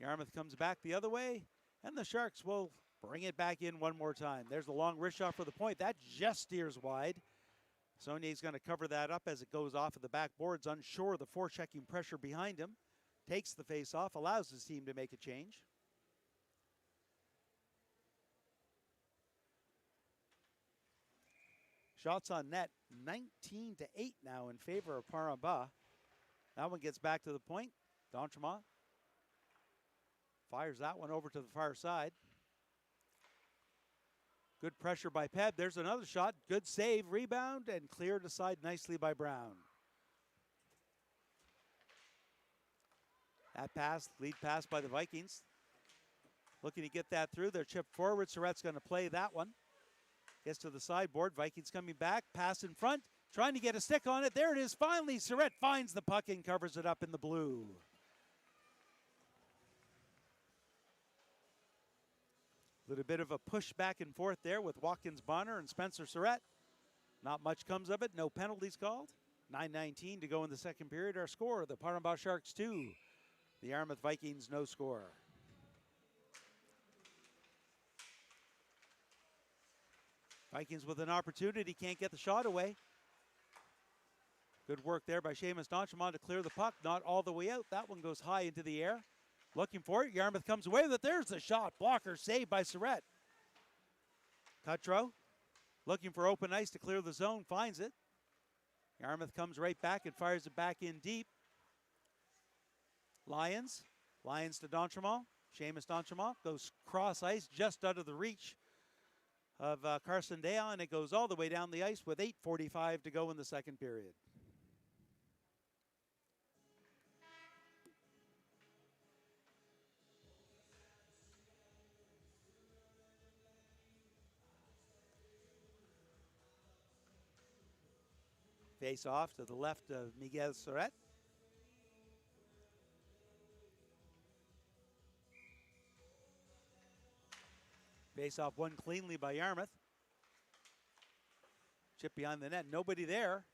Yarmouth comes back the other way, and the Sharks will bring it back in one more time. There's the long wrist shot for the point. That just steers wide. Saulnier's going to cover that up as it goes off of the backboards, unsure of the forechecking pressure behind him. Takes the face off, allows his team to make a change. Shots on net, 19-8 now in favor of Paramba. That one gets back to the point. D'Entremont fires that one over to the far side. Good pressure by Peb. There's another shot. Good save, rebound, and cleared aside nicely by Brown. That pass, lead pass by the Vikings. Looking to get that through. They're chipped forward. Surratt's going to play that one. Gets to the sideboard. Vikings coming back. Pass in front. Trying to get a stick on it. There it is. Finally, Surratt finds the puck and covers it up in the blue. Little bit of a push back and forth there with Watkins Bonner and Spencer Surratt. Not much comes of it. No penalties called. 9:19 to go in the second period. Our score, the Paramba Sharks 2. The Yarmouth Vikings no score. Vikings with an opportunity, can't get the shot away. Good work there by Seamus D'Entremont to clear the puck. Not all the way out. That one goes high into the air. Looking for it. Yarmouth comes away with it. There's the shot. Blocker saved by Surratt. Cutro looking for open ice to clear the zone. Finds it. Yarmouth comes right back and fires it back in deep. Lions to D'Entremont. Seamus D'Entremont goes cross ice just out of the reach of Carson Dea, and it goes all the way down the ice with 8:45 to go in the second period. Face off to the left of Miguel Surratt. Face off won cleanly by Yarmouth. Chip behind the net, nobody there.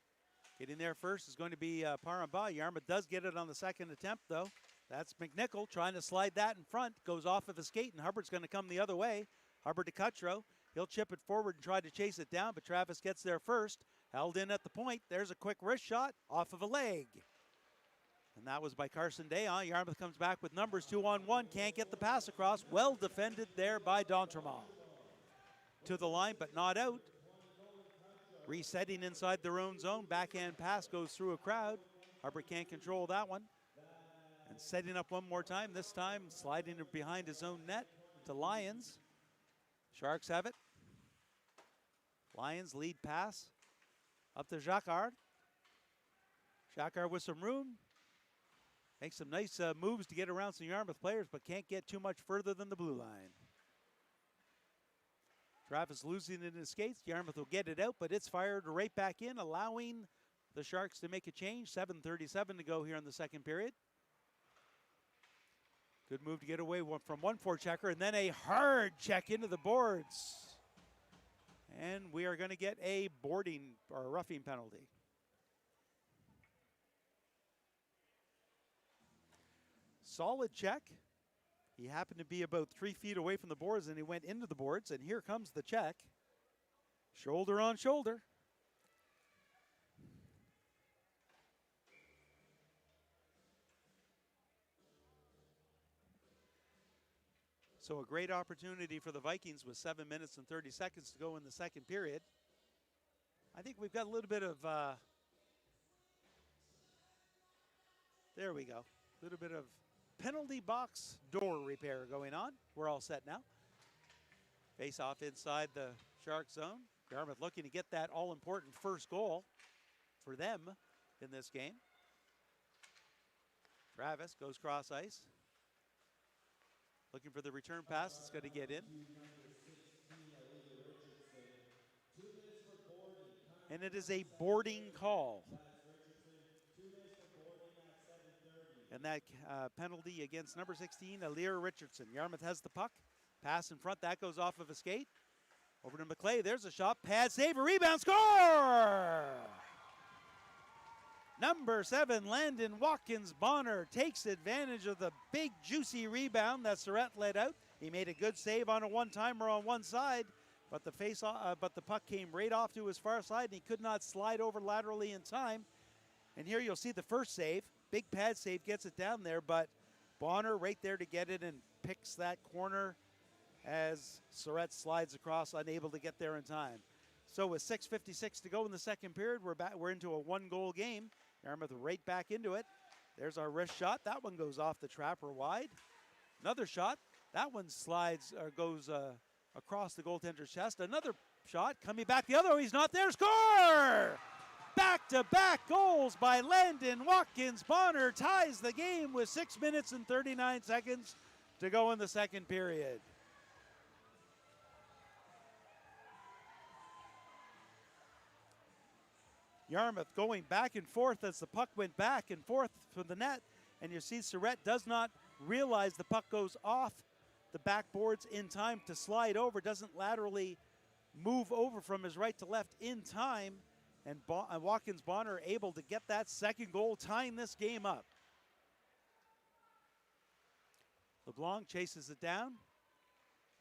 Getting there first is going to be Paramba. Yarmouth does get it on the second attempt though. That's McNichol trying to slide that in front. Goes off of a skate and Hubbard's going to come the other way. Hubbard to Cutro. He'll chip it forward and try to chase it down, but Travis gets there first. Held in at the point. There's a quick wrist shot off of a leg. And that was by Carson Dea. Yarmouth comes back with numbers 2-on-1. Can't get the pass across. Well defended there by D'Entremont. To the line, but not out. Resetting inside their own zone. Backhand pass goes through a crowd. Hubbard can't control that one. And setting up one more time. This time sliding it behind his own net to Lyons. Sharks have it. Lyons lead pass. Up to Jacquard. Jacquard with some room. Makes some nice moves to get around some Yarmouth players, but can't get too much further than the blue line. Travis losing it in his skates. Yarmouth will get it out, but it's fired right back in, allowing the Sharks to make a change. 7:37 to go here in the second period. Good move to get away from one forechecker, and then a hard check into the boards. And we are going to get a boarding or a roughing penalty. Solid check. He happened to be about 3 feet away from the boards, and he went into the boards, and here comes the check. Shoulder on shoulder. So a great opportunity for the Vikings with 7 minutes and 30 seconds to go in the second period. I think we've got a little bit of, there we go, a little bit of penalty box door repair going on. We're all set now. Face off inside the Shark zone. Yarmouth looking to get that all-important first goal for them in this game. Travis goes cross ice. Looking for the return pass. It's going to get in. And it is a boarding call. And that penalty against number 16, Alir Richardson. Yarmouth has the puck. Pass in front. That goes off of a skate. Over to McClay. There's a shot. Pad save. A rebound. Score! Number 7, Landon Watkins Bonner takes advantage of the big, juicy rebound that Surratt let out. He made a good save on a one-timer on one side, but the puck came right off to his far side, and he could not slide over laterally in time. And here you'll see the first save. Big pad save gets it down there, but Bonner right there to get it and picks that corner as Surratt slides across, unable to get there in time. So with 6:56 to go in the second period, we're into a one-goal game. Yarmouth right back into it. There's our wrist shot. That one goes off the trapper wide. Another shot. That one slides or goes across the goaltender's chest. Another shot coming back the other way. He's not there. Score! Back-to-back goals by Landon Watkins. Bonner ties the game with 6 minutes and 39 seconds to go in the second period. Yarmouth going back and forth as the puck went back and forth from the net. And you see Surratt does not realize the puck goes off the backboards in time to slide over, doesn't laterally move over from his right to left in time. And Watkins Bonner able to get that second goal, tying this game up. LeBlanc chases it down,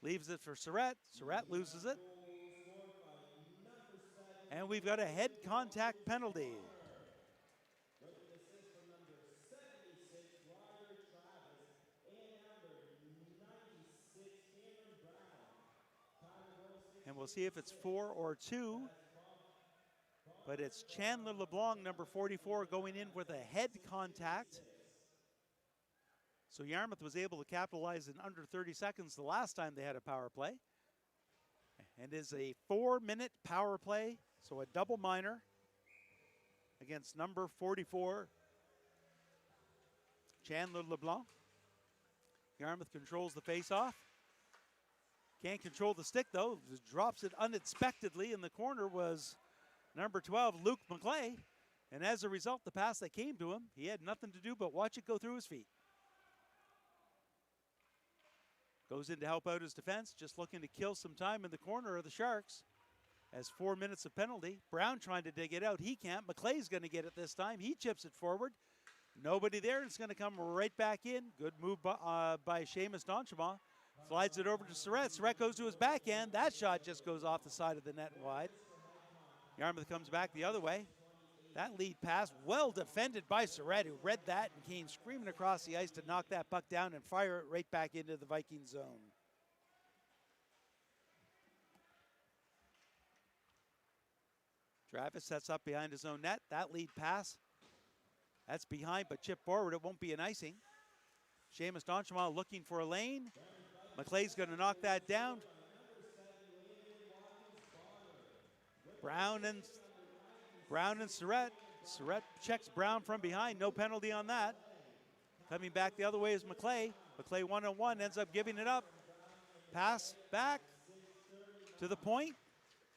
leaves it for Surratt. Surratt loses it. And we've got a head contact penalty. And we'll see if it's 4 or 2. But it's Chandler LeBlanc, number 44, going in with a head contact. So Yarmouth was able to capitalize in under 30 seconds the last time they had a power play. And is a 4-minute power play, so a double minor against number 44, Chandler LeBlanc. Yarmouth controls the face-off. Can't control the stick, though. Just drops it unexpectedly. In the corner was number 12, Luke McClay. And as a result, the pass that came to him, he had nothing to do but watch it go through his feet. Goes in to help out his defense, just looking to kill some time in the corner of the Sharks. As 4 minutes of penalty. Brown trying to dig it out. He can't. McClay's going to get it this time. He chips it forward. Nobody there. It's going to come right back in. Good move by Seamus Donchema. Slides it over to Surratt. Surratt goes to his backhand. That shot just goes off the side of the net wide. Yarmouth comes back the other way. That lead pass, well defended by Surratt, who read that and came screaming across the ice to knock that puck down and fire it right back into the Viking zone. Travis sets up behind his own net. That lead pass, that's behind, but chip forward. It won't be an icing. Seamus Donchema looking for a lane. McClay's going to knock that down. Brown and Surratt. Surratt checks Brown from behind. No penalty on that. Coming back the other way is McClay. McClay one-on-one, ends up giving it up. Pass back to the point.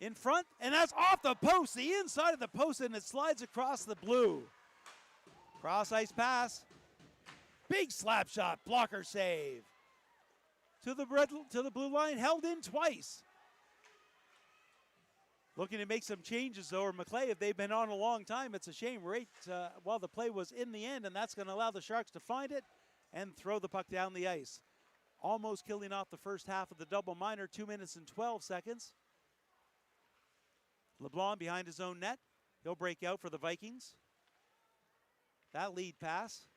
In front, and that's off the post, the inside of the post, and it slides across the blue. Cross ice pass. Big slap shot, blocker save. To the blue line, held in twice. Looking to make some changes, though, or McClay, if they've been on a long time, it's a shame right while the play was in the end, and that's going to allow the Sharks to find it and throw the puck down the ice. Almost killing off the first half of the double minor, 2 minutes and 12 seconds. LeBlanc behind his own net. He'll break out for the Vikings. That lead pass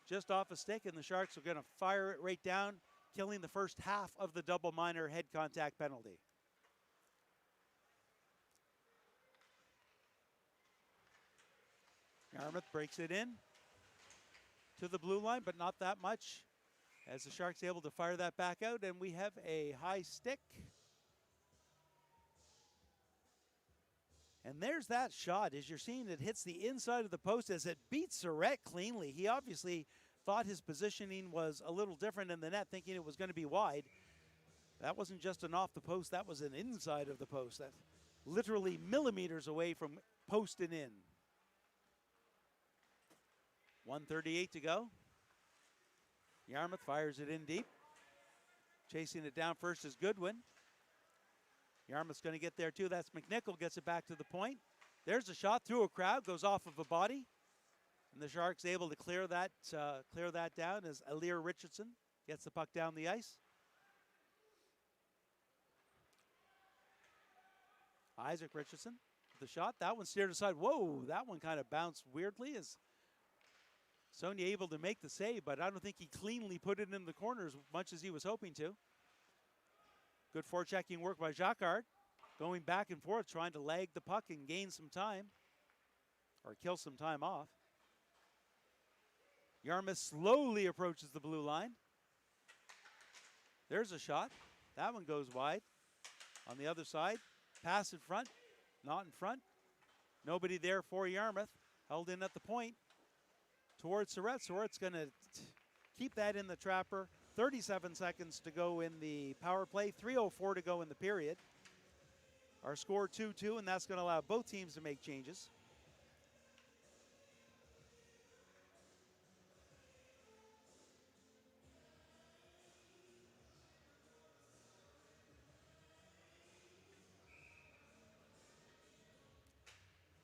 just off a stick, and the Sharks are going to fire it right down, killing the first half of the double minor head contact penalty. Yarmouth breaks it in to the blue line, but not that much, as the Sharks able to fire that back out, and we have a high stick. And there's that shot. As you're seeing, it hits the inside of the post as it beats Surratt cleanly. He obviously thought his positioning was a little different in the net, thinking it was going to be wide. That wasn't just an off the post, that was an inside of the post. That literally millimeters away from post and in. 1:38 to go. Yarmouth fires it in deep. Chasing it down first is Goodwin. Yarmouth's going to get there too. That's McNichol, gets it back to the point. There's a shot through a crowd, goes off of a body. And the Sharks able to clear that down as Alir Richardson gets the puck down the ice. Isaac Richardson with the shot. That one steered aside. Whoa, that one kind of bounced weirdly as Sonia able to make the save, but I don't think he cleanly put it in the corner as much as he was hoping to. Good forechecking work by Jacquard. Going back and forth, trying to lag the puck and gain some time, or kill some time off. Yarmouth slowly approaches the blue line. There's a shot. That one goes wide. On the other side, pass in front, not in front. Nobody there for Yarmouth. Held in at the point towards Surratt. Surratt's going to keep that in the trapper. 37 seconds to go in the power play. 3:04 to go in the period. Our score 2-2, and that's going to allow both teams to make changes.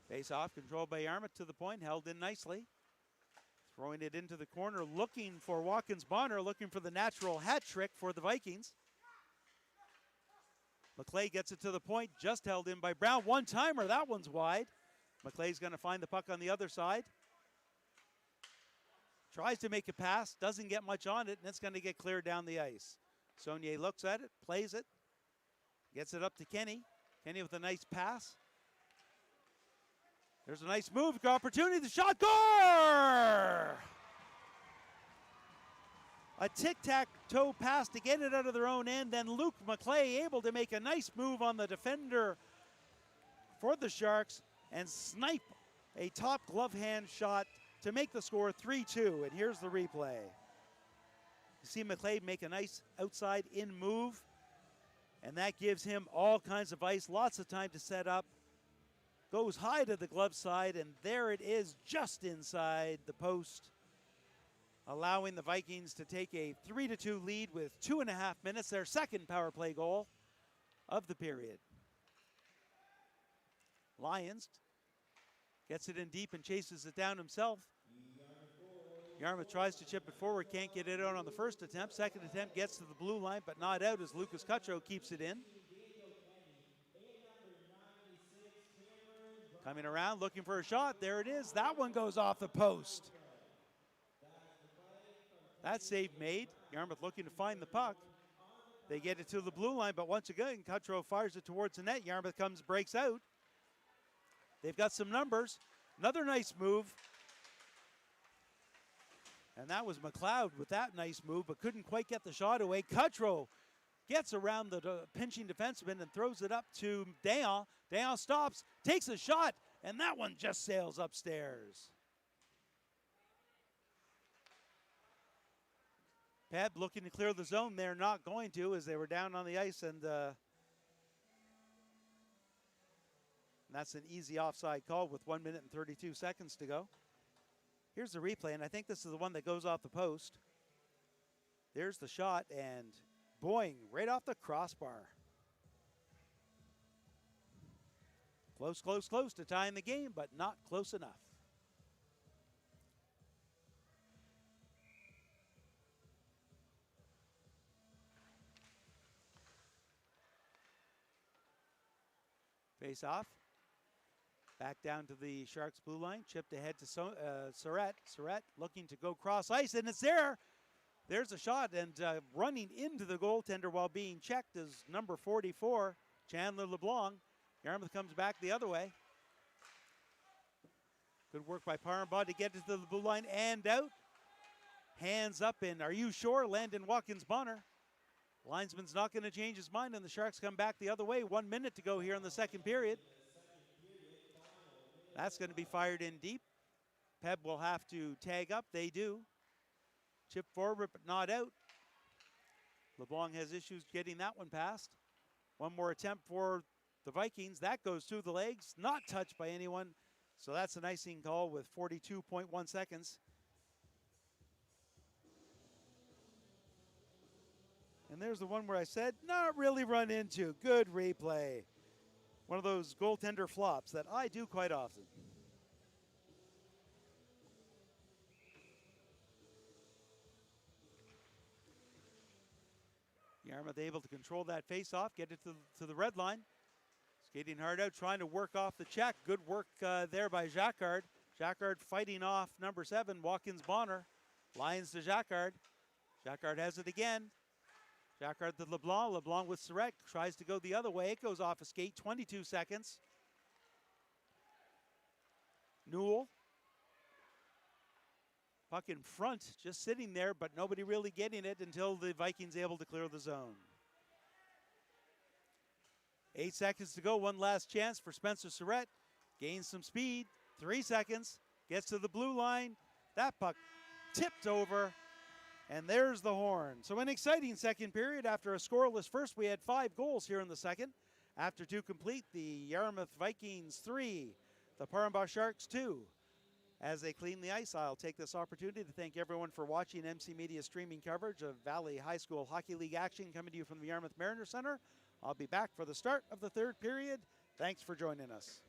Face off, controlled by Yarmouth to the point, held in nicely. Throwing it into the corner, looking for Watkins Bonner, looking for the natural hat trick for the Vikings. McClay gets it to the point, just held in by Brown. One-timer, that one's wide. McClay's going to find the puck on the other side. Tries to make a pass, doesn't get much on it, and it's going to get cleared down the ice. Saunier looks at it, plays it, gets it up to Kenny. Kenny with a nice pass. There's a nice move, opportunity, the shot, score! A tic-tac-toe pass to get it out of their own end, then Luke McClay able to make a nice move on the defender for the Sharks and snipe a top glove hand shot to make the score 3-2, and here's the replay. You see McClay make a nice outside in move, and that gives him all kinds of ice, lots of time to set up. Goes high to the glove side, and there it is just inside the post, allowing the Vikings to take a 3-2 lead with 2.5 minutes, their second power play goal of the period. Lyons gets it in deep and chases it down himself. Yarmouth tries to chip it forward, can't get it out on the first attempt. Second attempt gets to the blue line, but not out as Lucas Cutro keeps it in. Coming around, looking for a shot. There it is. That one goes off the post. That save made. Yarmouth looking to find the puck. They get it to the blue line, but once again, Cutro fires it towards the net. Yarmouth breaks out. They've got some numbers. Another nice move. And that was McLeod with that nice move, but couldn't quite get the shot away. Cutro gets around the pinching defenseman and throws it up to Dayon. Dayon stops, takes a shot, and that one just sails upstairs. Peb looking to clear the zone. They're not going to, as they were down on the ice, and that's an easy offside call with 1 minute and 32 seconds to go. Here's the replay, and I think this is the one that goes off the post. There's the shot, and boing, right off the crossbar. Close, close, close to tying the game, but not close enough. Face off. Back down to the Sharks blue line. Chipped ahead to Surratt. Surratt looking to go cross ice, and it's there. There's a shot, and running into the goaltender while being checked is number 44, Chandler LeBlanc. Yarmouth comes back the other way. Good work by Parambod to get it to the blue line and out. Hands up in, are you sure? Landon Watkins Bonner. Linesman's not going to change his mind, and the Sharks come back the other way. 1 minute to go here in the second period. That's going to be fired in deep. Peb will have to tag up. They do. Chip forward, but not out. LeBlanc has issues getting that one past. One more attempt for the Vikings. That goes through the legs, not touched by anyone. So that's an icing call with 42.1 seconds. And there's the one where I said, not really run into. Good replay. One of those goaltender flops that I do quite often. Yarmouth able to control that face-off, get it to the red line. Skating hard out, trying to work off the check. Good work there by Jacquard. Jacquard fighting off number 7, Watkins Bonner. Lions to Jacquard. Jacquard has it again. Jacquard to LeBlanc. LeBlanc with Surratt. Tries to go the other way. It goes off a skate. 22 seconds. Newell. Puck in front, just sitting there, but nobody really getting it until the Vikings able to clear the zone. 8 seconds to go. One last chance for Spencer Surratt. Gains some speed. 3 seconds. Gets to the blue line. That puck tipped over. And there's the horn. So an exciting second period. After a scoreless first, we had 5 goals here in the second. After 2 complete, the Yarmouth Vikings 3, the Parambach Sharks 2. As they clean the ice, I'll take this opportunity to thank everyone for watching MC Media streaming coverage of Valley High School Hockey League action coming to you from the Yarmouth Mariner Center. I'll be back for the start of the third period. Thanks for joining us.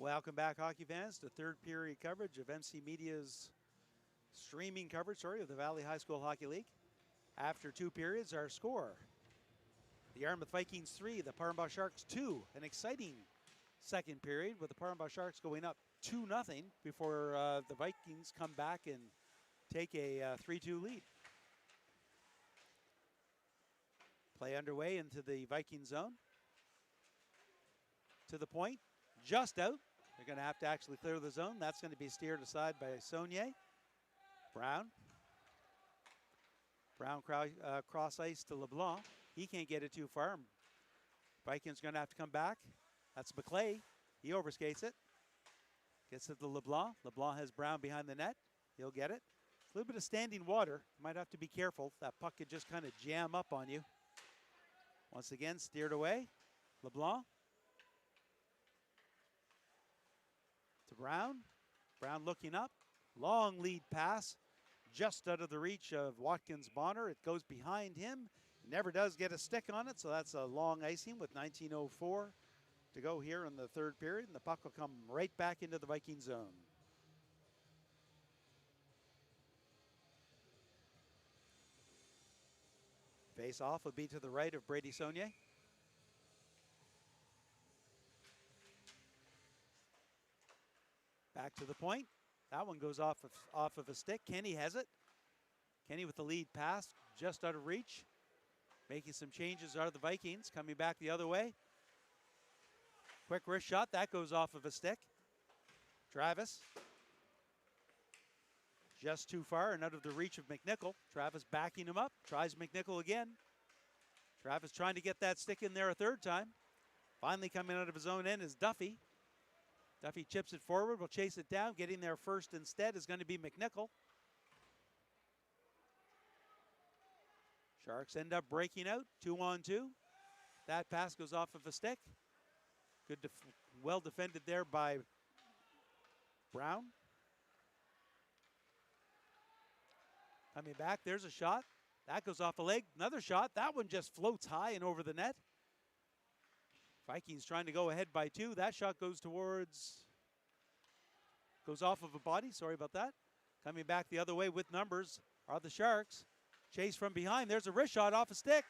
Welcome back, hockey fans, to third period coverage of MC Media's streaming coverage, of the Valley High School Hockey League. After 2 periods, our score: the Yarmouth Vikings 3, the Parambah Sharks 2. An exciting second period with the Parambah Sharks going up 2-0 before the Vikings come back and take a 3-2 lead. Play underway into the Viking zone. To the point, just out. They're going to have to actually clear the zone. That's going to be steered aside by Saunier. Brown cross ice to LeBlanc. He can't get it too far. Vikings going to have to come back. That's McClay. He overskates it. Gets it to LeBlanc. LeBlanc has Brown behind the net. He'll get it. A little bit of standing water. Might have to be careful. That puck could just kind of jam up on you. Once again, steered away. LeBlanc. To Brown. Brown looking up. Long lead pass. Just out of the reach of Watkins Bonner. It goes behind him. Never does get a stick on it, so that's a long icing with 19:04 to go here in the third period, and the puck will come right back into the Viking zone. Face off will be to the right of Brady Saunier. Back to the point. That one goes off of a stick. Kenny has it. Kenny with the lead pass, just out of reach. Making some changes are the Vikings. Coming back the other way. Quick wrist shot. That goes off of a stick. Travis. Just too far and out of the reach of McNichol. Travis backing him up. Tries McNichol again. Travis trying to get that stick in there a third time. Finally coming out of his own end is Duffy. Duffy chips it forward. Will chase it down. Getting there first instead is going to be McNichol. Sharks end up breaking out, 2-on-2. That pass goes off of a stick. Well defended there by Brown. Coming back, there's a shot. That goes off a leg. Another shot. That one just floats high and over the net. Vikings trying to go ahead by 2. That shot goes off of a body. Sorry about that. Coming back the other way with numbers are the Sharks. Chase from behind. There's a wrist shot off a stick.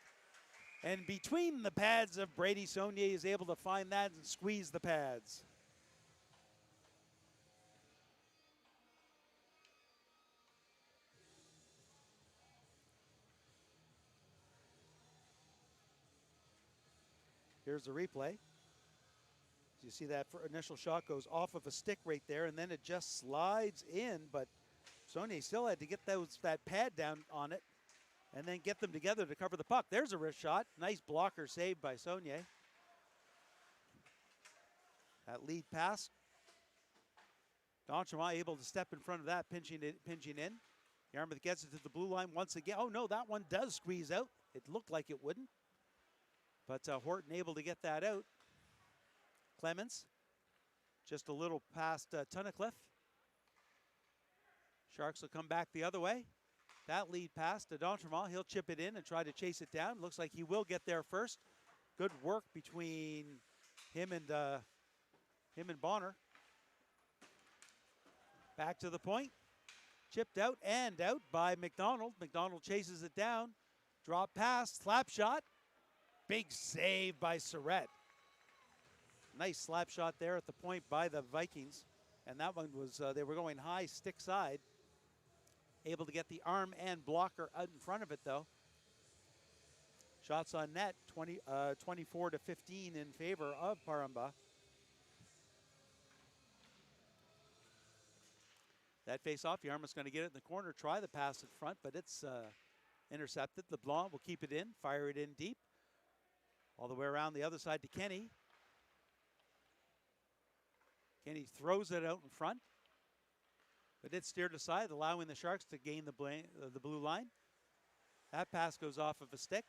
And between the pads of Brady Saunier is able to find that and squeeze the pads. Here's the replay. You see that initial shot goes off of a stick right there, and then it just slides in, but Saunier still had to get that pad down on it and then get them together to cover the puck. There's a wrist shot. Nice blocker saved by Saunier. That lead pass. D'Entremont able to step in front of that, pinching in. Yarmouth gets it to the blue line once again. Oh, no, that one does squeeze out. It looked like it wouldn't. But Horton able to get that out. Clemens, just a little past Tunnicliffe. Sharks will come back the other way. That lead pass to D'Entremont. He'll chip it in and try to chase it down. Looks like he will get there first. Good work between him and Bonner. Back to the point. Chipped out and out by McDonald. McDonald chases it down. Drop pass, slap shot. Big save by Surratt. Nice slap shot there at the point by the Vikings. And that one was, they were going high stick side. Able to get the arm and blocker out in front of it, though. Shots on net, 24-15 in favor of Parambah. That face-off, Yarmouth's going to get it in the corner, try the pass in front, but it's intercepted. LeBlanc will keep it in, fire it in deep. All the way around the other side to Kenny. Kenny throws it out in front. But it's steered aside, allowing the Sharks to gain the blue line. That pass goes off of a stick.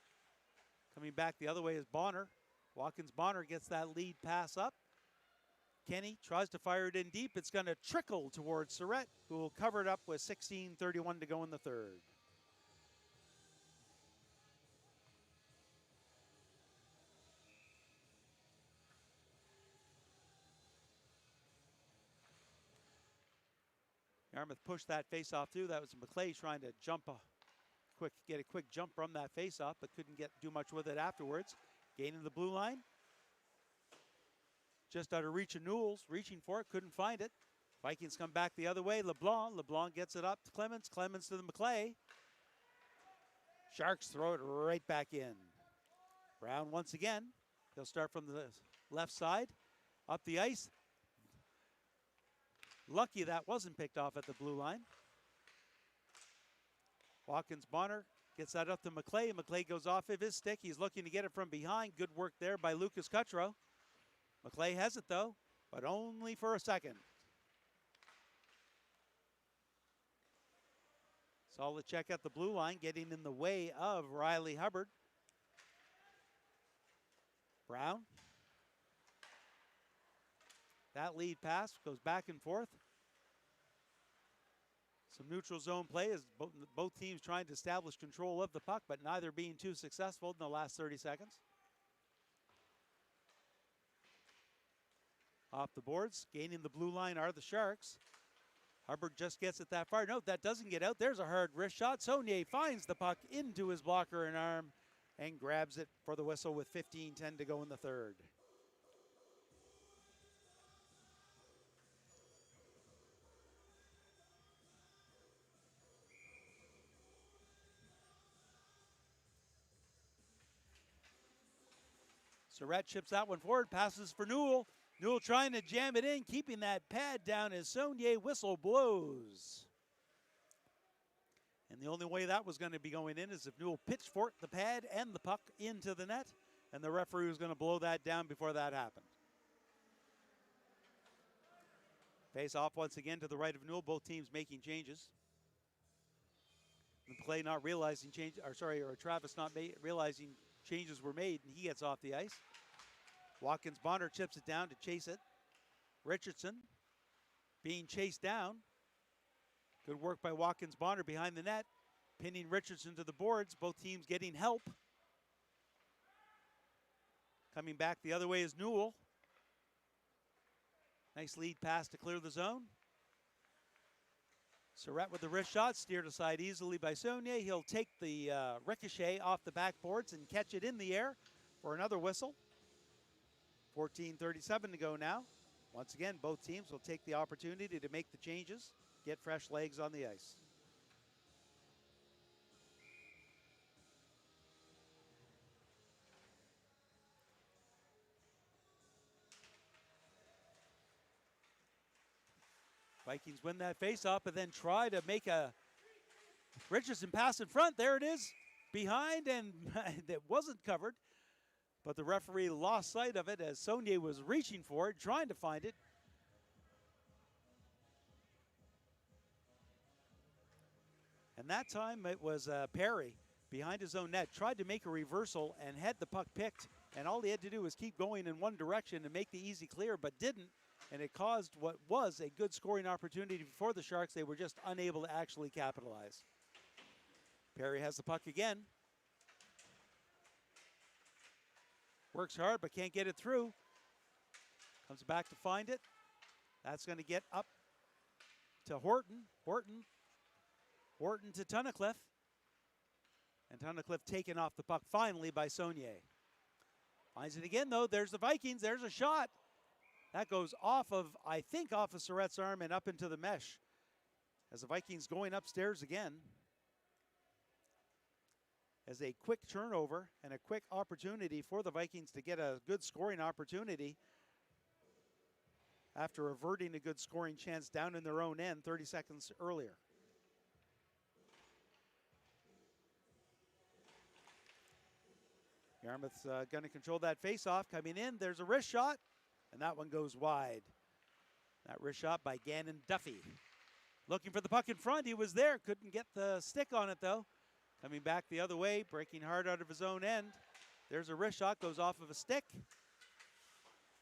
Coming back the other way is Bonner. Watkins Bonner gets that lead pass up. Kenny tries to fire it in deep. It's going to trickle towards Surratt, who will cover it up with 16:31 to go in the third. Yarmouth pushed that face-off through. That was McClay trying to get a quick jump from that face-off, but couldn't do much with it afterwards. Gaining the blue line. Just out of reach of Newell's, reaching for it, couldn't find it. Vikings come back the other way. LeBlanc gets it up to Clemens. Clemens to the McClay. Sharks throw it right back in. Brown once again. He'll start from the left side. Up the ice. Lucky that wasn't picked off at the blue line. Watkins Bonner gets that up to McClay. McClay goes off of his stick. He's looking to get it from behind. Good work there by Lucas Cutro. McClay has it though, but only for a second. Solid check at the blue line, getting in the way of Riley Hubbard. Brown. That lead pass goes back and forth. Some neutral zone play as both teams trying to establish control of the puck, but neither being too successful in the last 30 seconds. Off the boards, gaining the blue line are the Sharks. Hubbard just gets it that far. No, that doesn't get out. There's a hard wrist shot. Saunier finds the puck into his blocker and arm and grabs it for the whistle with 15:10 to go in the third. Surratt chips that one forward, passes for Newell. Newell trying to jam it in, keeping that pad down as Saunier whistle blows. And the only way that was going to be going in is if Newell pitchforked the pad and the puck into the net, and the referee was going to blow that down before that happened. Face off once again to the right of Newell, both teams making changes. McClay not realizing Travis not realizing changes were made, and he gets off the ice. Watkins Bonner chips it down to chase it. Richardson being chased down. Good work by Watkins Bonner behind the net, pinning Richardson to the boards. Both teams getting help. Coming back the other way is Newell. Nice lead pass to clear the zone. Surratt with the wrist shot, steered aside easily by Saunier. He'll take the ricochet off the backboards and catch it in the air for another whistle. 14:37 to go now. Once again, both teams will take the opportunity to make the changes, get fresh legs on the ice. Vikings win that face-off, but then try to make a Richardson pass in front. There it is, behind, and it wasn't covered. But the referee lost sight of it as Saunier was reaching for it, trying to find it. And that time it was Perry behind his own net, tried to make a reversal and had the puck picked. And all he had to do was keep going in one direction and make the easy clear, but didn't. And it caused what was a good scoring opportunity for the Sharks. They were just unable to actually capitalize. Perry has the puck again. Works hard, but can't get it through. Comes back to find it. That's going to get up to Horton. Horton to Tunnicliffe. And Tunnicliffe taken off the puck finally by Saunier. Finds it again, though. There's the Vikings. There's a shot. That goes off of Surratt's arm and up into the mesh. As the Vikings going upstairs again. As a quick turnover and a quick opportunity for the Vikings to get a good scoring opportunity after averting a good scoring chance down in their own end 30 seconds earlier. Yarmouth's going to control that face-off. Coming in, there's a wrist shot, and that one goes wide. That wrist shot by Gannon Duffy. Looking for the puck in front. He was there. Couldn't get the stick on it, though. Coming back the other way, breaking hard out of his own end. There's a wrist shot, goes off of a stick.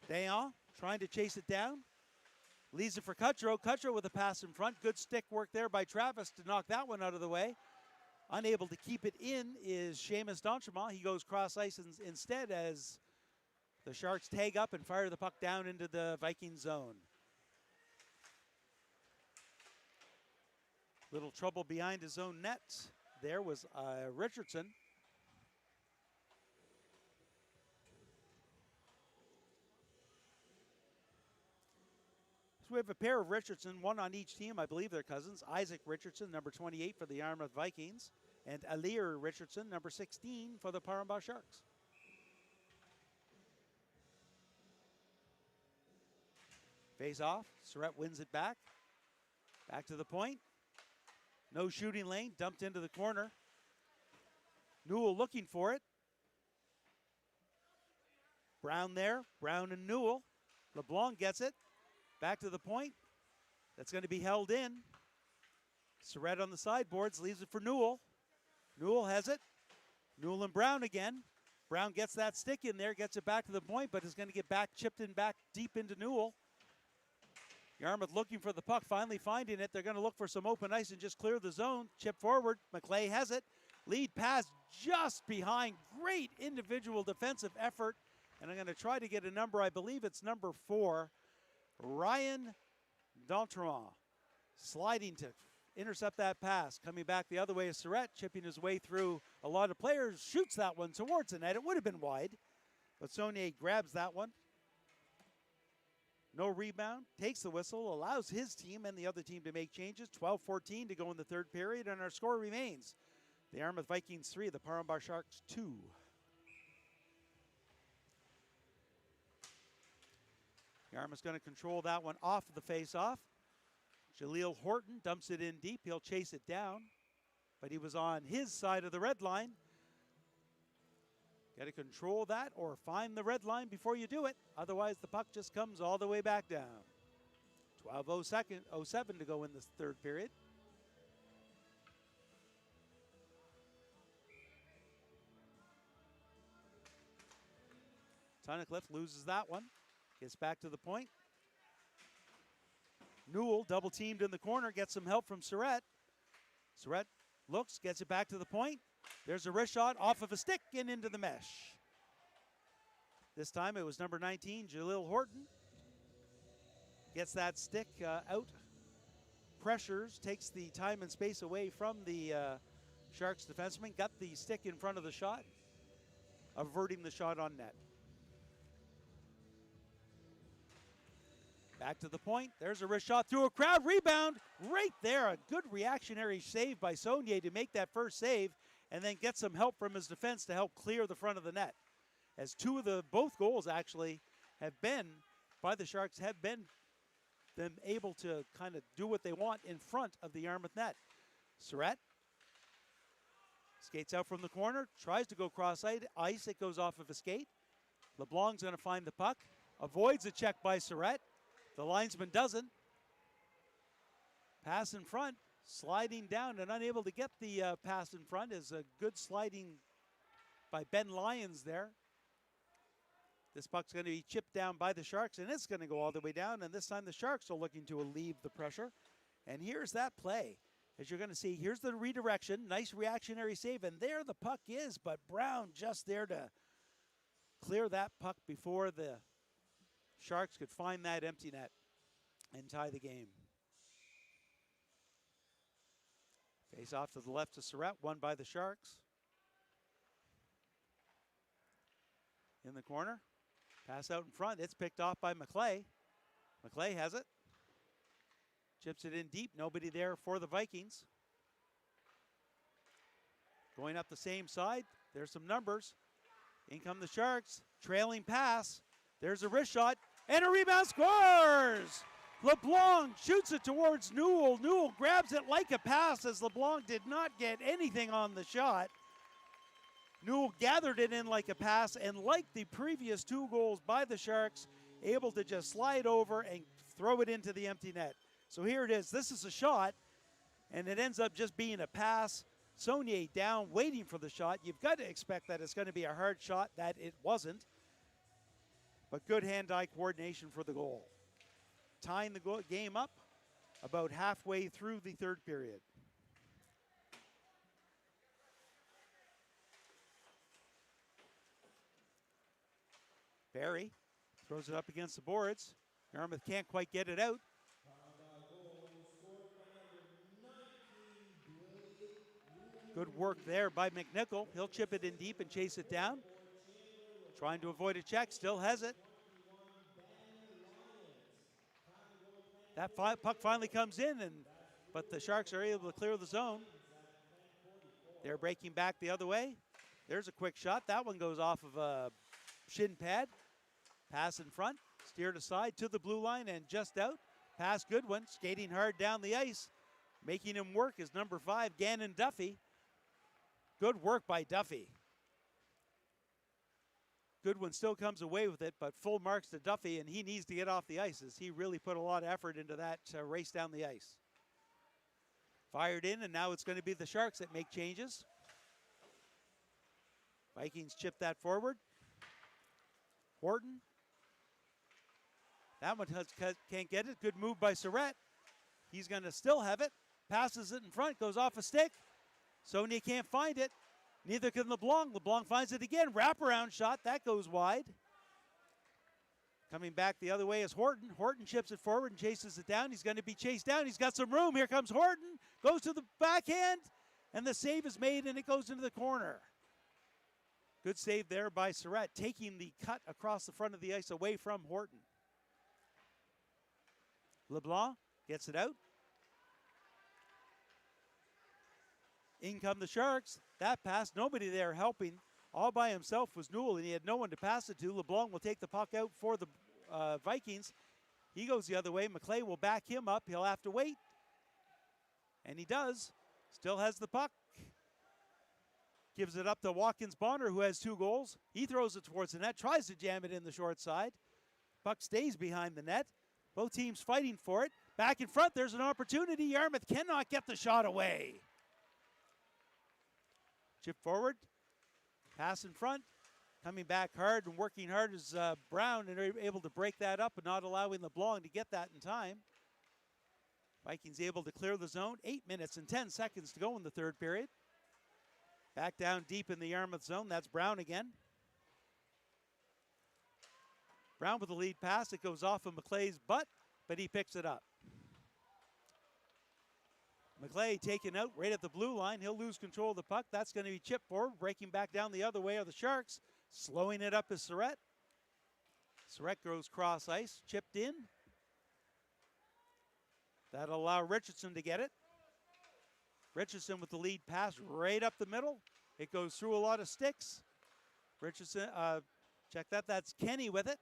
Dayon trying to chase it down. Leaves it for Cutro. Cutro with a pass in front. Good stick work there by Travis to knock that one out of the way. Unable to keep it in is Seamus D'Entremont. He goes cross ice instead as the Sharks tag up and fire the puck down into the Viking zone. Little trouble behind his own net. There was Richardson. So we have a pair of Richardson, one on each team. I believe they're cousins. Isaac Richardson, number 28 for the Yarmouth Vikings, and Alir Richardson, number 16 for the Parambah Sharks. Face off. Surratt wins it back. Back to the point. No shooting lane. Dumped into the corner. Newell looking for it. Brown there. Brown and Newell. LeBlanc gets it. Back to the point. That's going to be held in. Surratt on the sideboards. Leaves it for Newell. Newell has it. Newell and Brown again. Brown gets that stick in there. Gets it back to the point, but is going to get back, chipped in back deep into Newell. Yarmouth looking for the puck, finally finding it. They're going to look for some open ice and just clear the zone. Chip forward. McClay has it. Lead pass just behind. Great individual defensive effort. And I'm going to try to get a number. I believe it's number 4. Ryan D'Entremont sliding to intercept that pass. Coming back the other way is Surratt, chipping his way through a lot of players. Shoots that one towards the net. It would have been wide, but Saunier grabs that one. No rebound, takes the whistle, allows his team and the other team to make changes. 12-14 to go in the third period, and our score remains the Yarmouth Vikings 3, the Parambah Sharks 2. Yarmouth's going to control that one off the face-off. Jaleel Horton dumps it in deep. He'll chase it down, but he was on his side of the red line. Got to control that or find the red line before you do it. Otherwise, the puck just comes all the way back down. 12:07 to go in this third period. Tunnicliffe loses that one. Gets back to the point. Newell double teamed in the corner. Gets some help from Surratt. Surratt looks, gets it back to the point. There's a wrist shot off of a stick and into the mesh. This time it was number 19, Jaleel Horton. Gets that stick out. Pressures, takes the time and space away from the Sharks defenseman. Got the stick in front of the shot, averting the shot on net. Back to the point. There's a wrist shot through a crowd. Rebound right there. A good reactionary save by Saunier to make that first save and then get some help from his defense to help clear the front of the net. As both goals actually have been by the Sharks have been them able to kind of do what they want in front of the Yarmouth net. Surratt skates out from the corner, tries to go cross ice. It goes off of a skate. LeBlanc's going to find the puck. Avoids a check by Surratt. The linesman doesn't. Pass in front, sliding down and unable to get the pass in front is a good sliding by Ben Lyons there. This puck's going to be chipped down by the Sharks, and it's going to go all the way down, and this time the Sharks are looking to alleviate the pressure. And here's that play. As you're going to see, here's the redirection. Nice reactionary save, and there the puck is, but Brown just there to clear that puck before the Sharks could find that empty net and tie the game. Face off to the left to Surratt, won by the Sharks. In the corner, pass out in front. It's picked off by McClay. McClay has it. Chips it in deep. Nobody there for the Vikings. Going up the same side. There's some numbers. In come the Sharks. Trailing pass. There's a wrist shot. And a rebound, scores! LeBlanc shoots it towards Newell. Newell grabs it like a pass as LeBlanc did not get anything on the shot. Newell gathered it in like a pass, and like the previous 2 goals by the Sharks, able to just slide over and throw it into the empty net. So here it is. This is a shot, and it ends up just being a pass. Saunier down, waiting for the shot. You've got to expect that it's going to be a hard shot. That it wasn't. But good hand-eye coordination for the goal. Tying the game up about halfway through the third period. Barry throws it up against the boards. Yarmouth can't quite get it out. Good work there by McNichol. He'll chip it in deep and chase it down. Trying to avoid a check, still has it. That puck finally comes in, but the Sharks are able to clear the zone. They're breaking back the other way. There's a quick shot. That one goes off of a shin pad. Pass in front, steered aside to the blue line and just out. Pass, good one, skating hard down the ice. Making him work is number 5, Gannon Duffy. Good work by Duffy. Goodwin still comes away with it, but full marks to Duffy, and he needs to get off the ice as he really put a lot of effort into that race down the ice. Fired in, and now it's going to be the Sharks that make changes. Vikings chip that forward. Horton. That one can't get it. Good move by Surratt. He's going to still have it. Passes it in front, goes off a stick. Saunier can't find it. Neither can LeBlanc. LeBlanc finds it again. Wraparound shot. That goes wide. Coming back the other way is Horton. Horton chips it forward and chases it down. He's going to be chased down. He's got some room. Here comes Horton. Goes to the backhand. And the save is made, and it goes into the corner. Good save there by Surratt, taking the cut across the front of the ice away from Horton. LeBlanc gets it out. In come the Sharks. That pass, nobody there helping. All by himself was Newell, and he had no one to pass it to. LeBlanc will take the puck out for the Vikings. He goes the other way. McClay will back him up. He'll have to wait. And he does. Still has the puck. Gives it up to Watkins Bonner, who has 2 goals. He throws it towards the net, tries to jam it in the short side. Puck stays behind the net. Both teams fighting for it. Back in front, there's an opportunity. Yarmouth cannot get the shot away. Chip forward, pass in front, coming back hard and working hard is Brown, and they're able to break that up and not allowing LeBlanc to get that in time. Vikings able to clear the zone. 8 minutes and 10 seconds to go in the third period. Back down deep in the Yarmouth zone. That's Brown again. Brown with the lead pass. It goes off of McClay's butt, but he picks it up. McClay taken out right at the blue line. He'll lose control of the puck. That's going to be chipped forward. Breaking back down the other way are the Sharks. Slowing it up is Surratt. Surratt goes cross ice. Chipped in. That'll allow Richardson to get it. Richardson with the lead pass right up the middle. It goes through a lot of sticks. Richardson, check that. That's Kenny with it.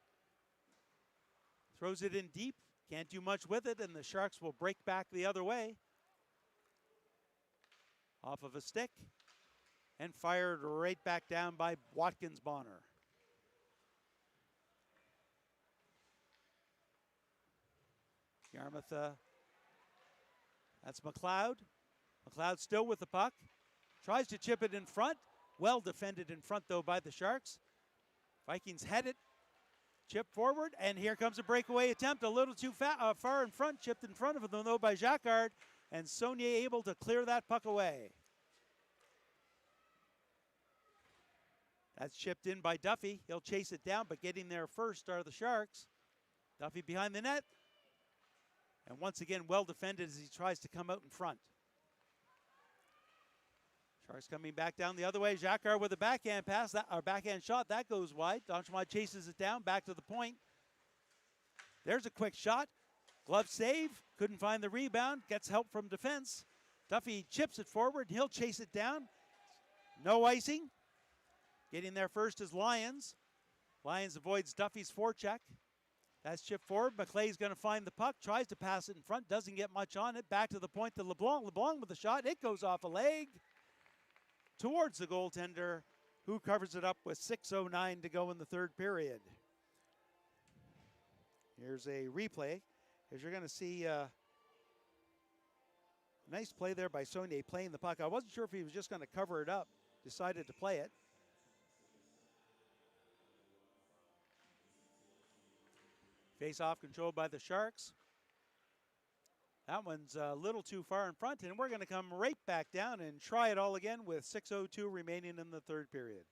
Throws it in deep. Can't do much with it, and the Sharks will break back the other way. Off of a stick and fired right back down by Watkins Bonner. Yarmouth, that's McLeod. McLeod still with the puck. Tries to chip it in front. Well defended in front, though, by the Sharks. Vikings head it. Chip forward, and here comes a breakaway attempt. A little too far in front. Chipped in front of them, though, by Jacquard. And Saunier able to clear that puck away. That's chipped in by Duffy. He'll chase it down, but getting there first are the Sharks. Duffy behind the net. And once again, well defended as he tries to come out in front. Sharks coming back down the other way. Jacquard with a backhand pass, backhand shot. That goes wide. Donchemont chases it down, back to the point. There's a quick shot. Glove save. Couldn't find the rebound. Gets help from defense. Duffy chips it forward. He'll chase it down. No icing. Getting there first is Lyons. Lyons avoids Duffy's forecheck. That's chipped forward. McClay's going to find the puck. Tries to pass it in front. Doesn't get much on it. Back to the point to LeBlanc. LeBlanc with the shot. It goes off a leg. Towards the goaltender, who covers it up with 6:09 to go in the third period. Here's a replay. As you're going to see a nice play there by Saunier playing the puck. I wasn't sure if he was just going to cover it up. Decided to play it. Face-off controlled by the Sharks. That one's a little too far in front, and we're going to come right back down and try it all again with 6:02 remaining in the third period.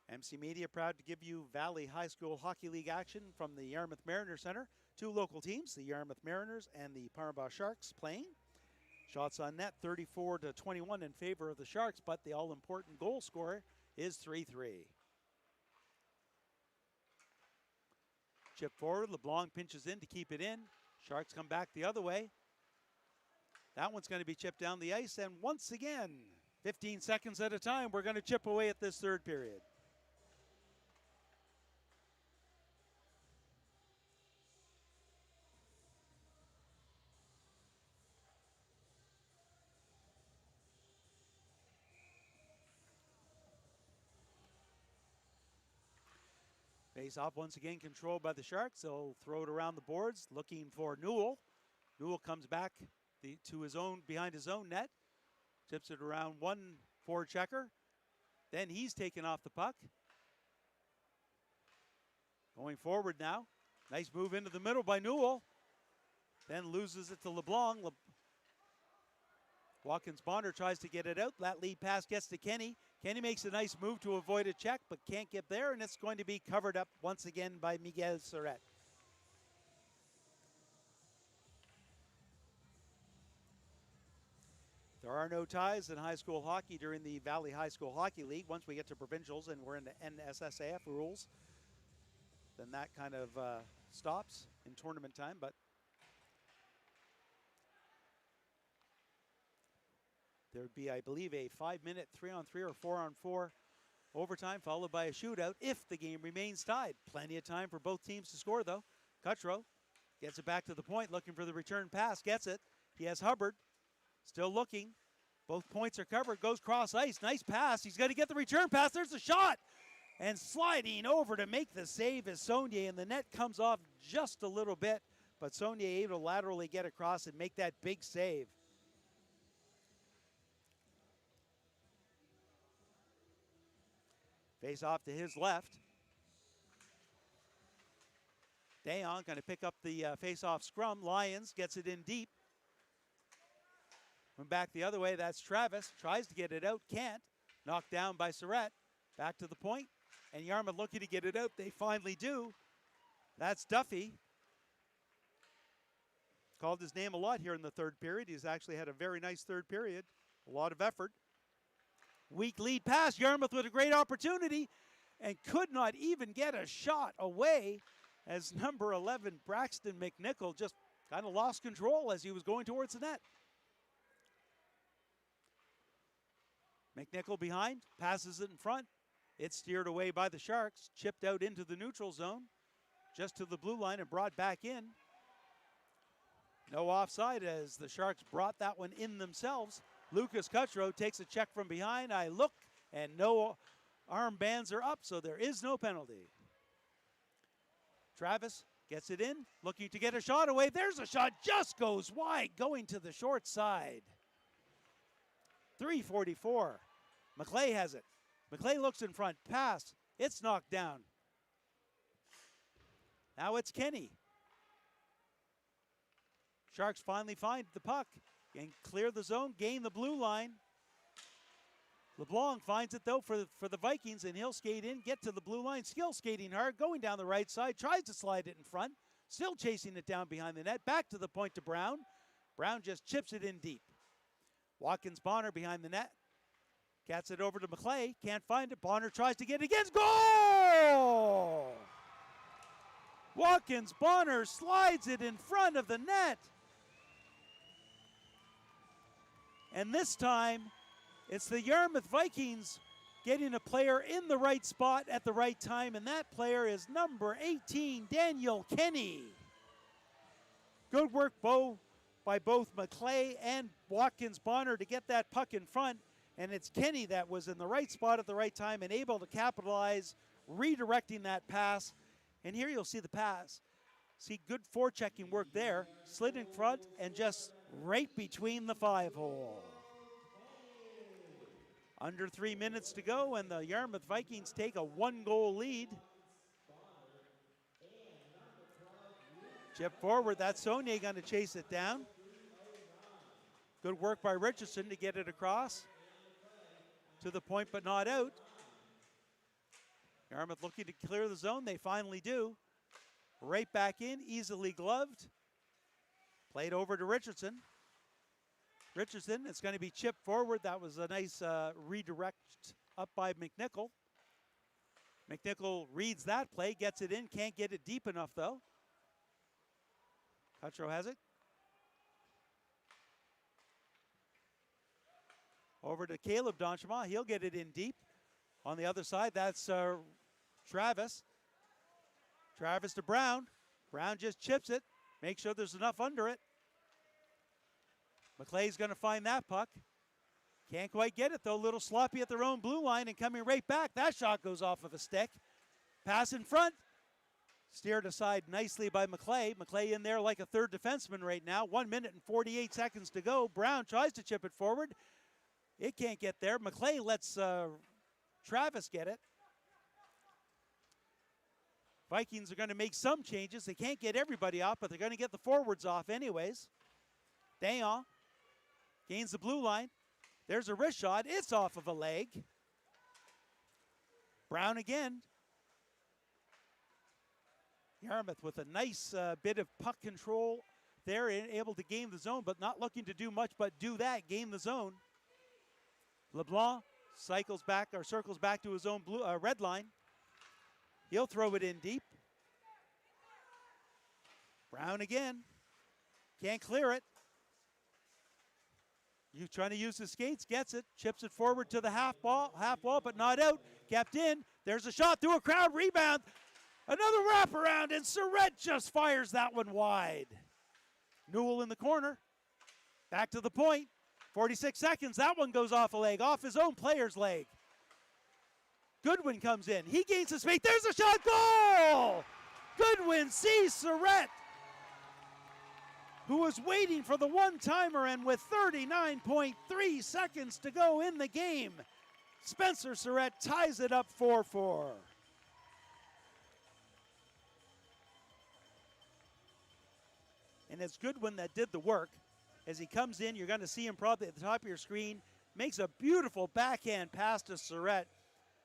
MC Media proud to give you Valley High School Hockey League action from the Yarmouth Mariners Center. 2 local teams, the Yarmouth Mariners and the Parma Sharks, playing. Shots on net, 34-21 in favor of the Sharks, but the all-important goal scorer is 3-3. Chip forward, LeBlanc pinches in to keep it in. Sharks come back the other way. That one's going to be chipped down the ice, and once again, 15 seconds at a time, we're going to chip away at this third period. Face off once again controlled by the Sharks. They'll throw it around the boards, looking for Newell. Newell comes back to his own, behind his own net. Tips it around one forward checker. Then he's taken off the puck. Going forward now. Nice move into the middle by Newell. Then loses it to LeBlanc. Watkins Bonner tries to get it out. That lead pass gets to Kenny. Kenny makes a nice move to avoid a check, but can't get there, and it's going to be covered up once again by Miguel Surratt. There are no ties in high school hockey during the Valley High School Hockey League. Once we get to provincials and we're in the NSSAF rules, then that kind of stops in tournament time, but there would be, I believe, a 5-minute 3-on-3 or 4-on-4 overtime, followed by a shootout if the game remains tied. Plenty of time for both teams to score, though. Cutro gets it back to the point, looking for the return pass, gets it. He has Hubbard, still looking. Both points are covered, goes cross ice. Nice pass. He's going to get the return pass. There's the shot. And sliding over to make the save is Saunier, and the net comes off just a little bit, but Saunier able to laterally get across and make that big save. Face off to his left. Dayon going to pick up the face-off scrum. Lyons gets it in deep. Went back the other way, that's Travis. Tries to get it out, can't. Knocked down by Surratt. Back to the point, and Yarmouth looking to get it out. They finally do. That's Duffy. Called his name a lot here in the third period. He's actually had a very nice third period. A lot of effort. Weak lead pass. Yarmouth with a great opportunity and could not even get a shot away as number 11, Braxton McNichol, just kind of lost control as he was going towards the net. McNichol behind, passes it in front. It's steered away by the Sharks, chipped out into the neutral zone, just to the blue line and brought back in. No offside as the Sharks brought that one in themselves. Lucas Cutro takes a check from behind. I look, and no armbands are up, so there is no penalty. Travis gets it in, looking to get a shot away. There's a shot, just goes wide, going to the short side. 3:44. McClay has it. McClay looks in front, pass. It's knocked down. Now it's Kenny. Sharks finally find the puck and clear the zone, gain the blue line. LeBlanc finds it, though, for the Vikings, and he'll skate in, get to the blue line, still skating hard, going down the right side, tries to slide it in front, still chasing it down behind the net, back to the point to Brown. Brown just chips it in deep. Watkins Bonner behind the net. Gets it over to McClay, can't find it. Bonner tries to get it against goal! Watkins Bonner slides it in front of the net. And this time, it's the Yarmouth Vikings getting a player in the right spot at the right time, and that player is number 18, Daniel Kenny. Good work by both McClay and Watkins Bonner to get that puck in front, and it's Kenny that was in the right spot at the right time and able to capitalize, redirecting that pass. And here you'll see the pass. See good forechecking work there. Slid in front and just right between the 5-hole. Under 3 minutes to go, and the Yarmouth Vikings take a 1-goal lead. Chip forward, that's Saunier going to chase it down. Good work by Richardson to get it across to the point but not out. Yarmouth looking to clear the zone, they finally do. Right back in, easily gloved. Played over to Richardson. Richardson. It's going to be chipped forward. That was a nice redirect up by McNichol. McNichol reads that play, gets it in, can't get it deep enough though. Cutro has it. Over to Caleb Donchema. He'll get it in deep. On the other side, that's Travis. Travis to Brown. Brown just chips it. Make sure there's enough under it. McClay's going to find that puck. Can't quite get it though. A little sloppy at their own blue line and coming right back. That shot goes off of a stick. Pass in front. Steered aside nicely by McClay. McClay in there like a third defenseman right now. 1 minute and 48 seconds to go. Brown tries to chip it forward. It can't get there. McClay lets Travis get it. Vikings are going to make some changes. They can't get everybody off, but they're going to get the forwards off anyways. Dayon gains the blue line. There's a wrist shot. It's off of a leg. Brown again. Yarmouth with a nice bit of puck control there, able to gain the zone, but not looking to do much but do that, gain the zone. LeBlanc circles back to his own red line. He'll throw it in deep. Brown again. Can't clear it. You trying to use his skates, gets it, chips it forward to the half wall, but not out. Kept in. There's a shot through a crowd, rebound. Another wraparound, and Surratt just fires that one wide. Newell in the corner. Back to the point. 46 seconds. That one goes off a leg, off his own player's leg. Goodwin comes in. He gains his feet. There's a shot. Goal! Goodwin sees Surratt, who was waiting for the one-timer, and with 39.3 seconds to go in the game, Spencer Surratt ties it up 4-4. And it's Goodwin that did the work. As he comes in, you're going to see him probably at the top of your screen. Makes a beautiful backhand pass to Surratt.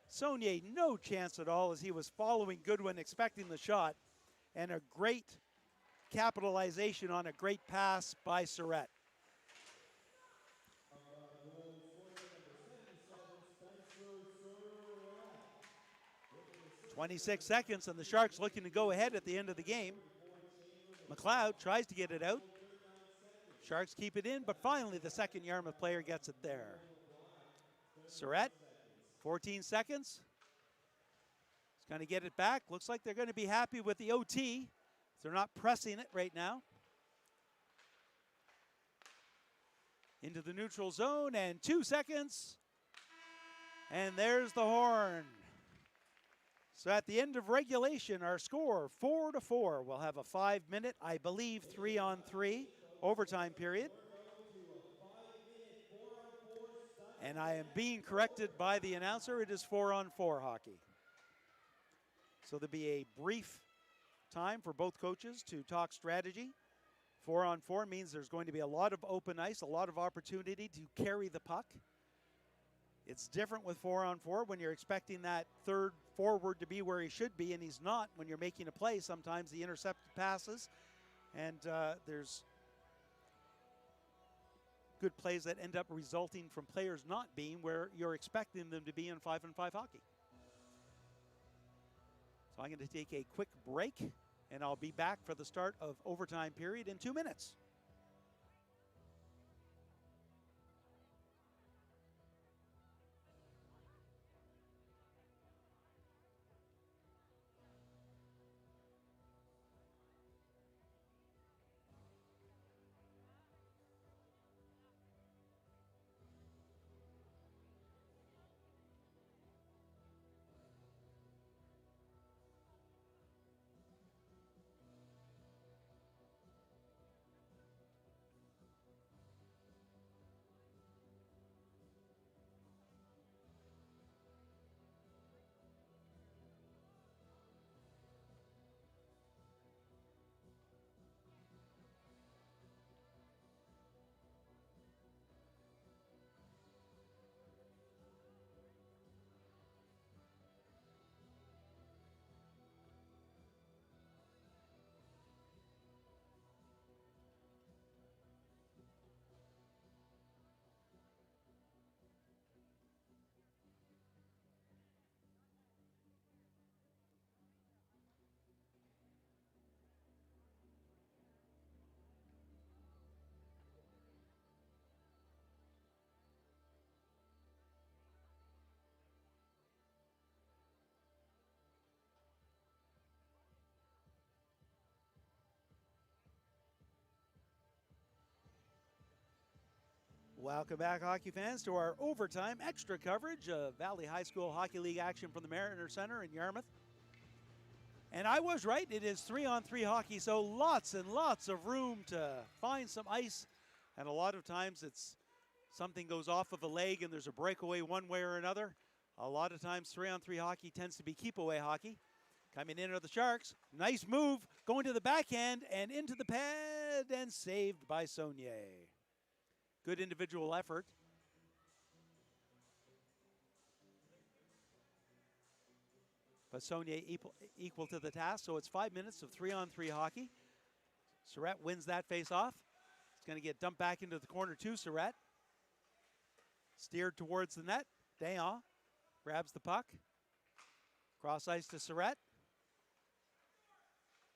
Saunier, no chance at all as he was following Goodwin, expecting the shot. And a great capitalization on a great pass by Surratt. 26 seconds, and the Sharks looking to go ahead at the end of the game. McLeod tries to get it out. Sharks keep it in, but finally the second Yarmouth player gets it there. Surratt, 14 seconds. He's going to get it back. Looks like they're going to be happy with the OT. They're not pressing it right now. Into the neutral zone, and 2 seconds. And there's the horn. So at the end of regulation, our score 4-4. We'll have a 5-minute, I believe, 3-on-3 overtime period. And I am being corrected by the announcer. It is 4-on-4 hockey. So there'll be a brief time for both coaches to talk strategy. 4-on-4 means there's going to be a lot of open ice, a lot of opportunity to carry the puck. It's different with 4-on-4 when you're expecting that third forward to be where he should be, and he's not. When you're making a play, sometimes the intercepted passes, and there's good plays that end up resulting from players not being where you're expecting them to be in 5-on-5 hockey. So I'm going to take a quick break, and I'll be back for the start of overtime period in 2 minutes. Welcome back, hockey fans, to our overtime extra coverage of Valley High School Hockey League action from the Mariner Center in Yarmouth. And I was right, it is 3-on-3 hockey, so lots and lots of room to find some ice. And a lot of times it's something goes off of a leg and there's a breakaway one way or another. A lot of times 3-on-3 hockey tends to be keep-away hockey. Coming in are the Sharks. Nice move, going to the backhand and into the pad and saved by Saunier. Good individual effort. But Saunier equal to the task, so it's 5 minutes of 3-on-3 hockey. Surratt wins that face-off. It's going to get dumped back into the corner to Surratt. Steered towards the net. Dayon grabs the puck. Cross ice to Surratt.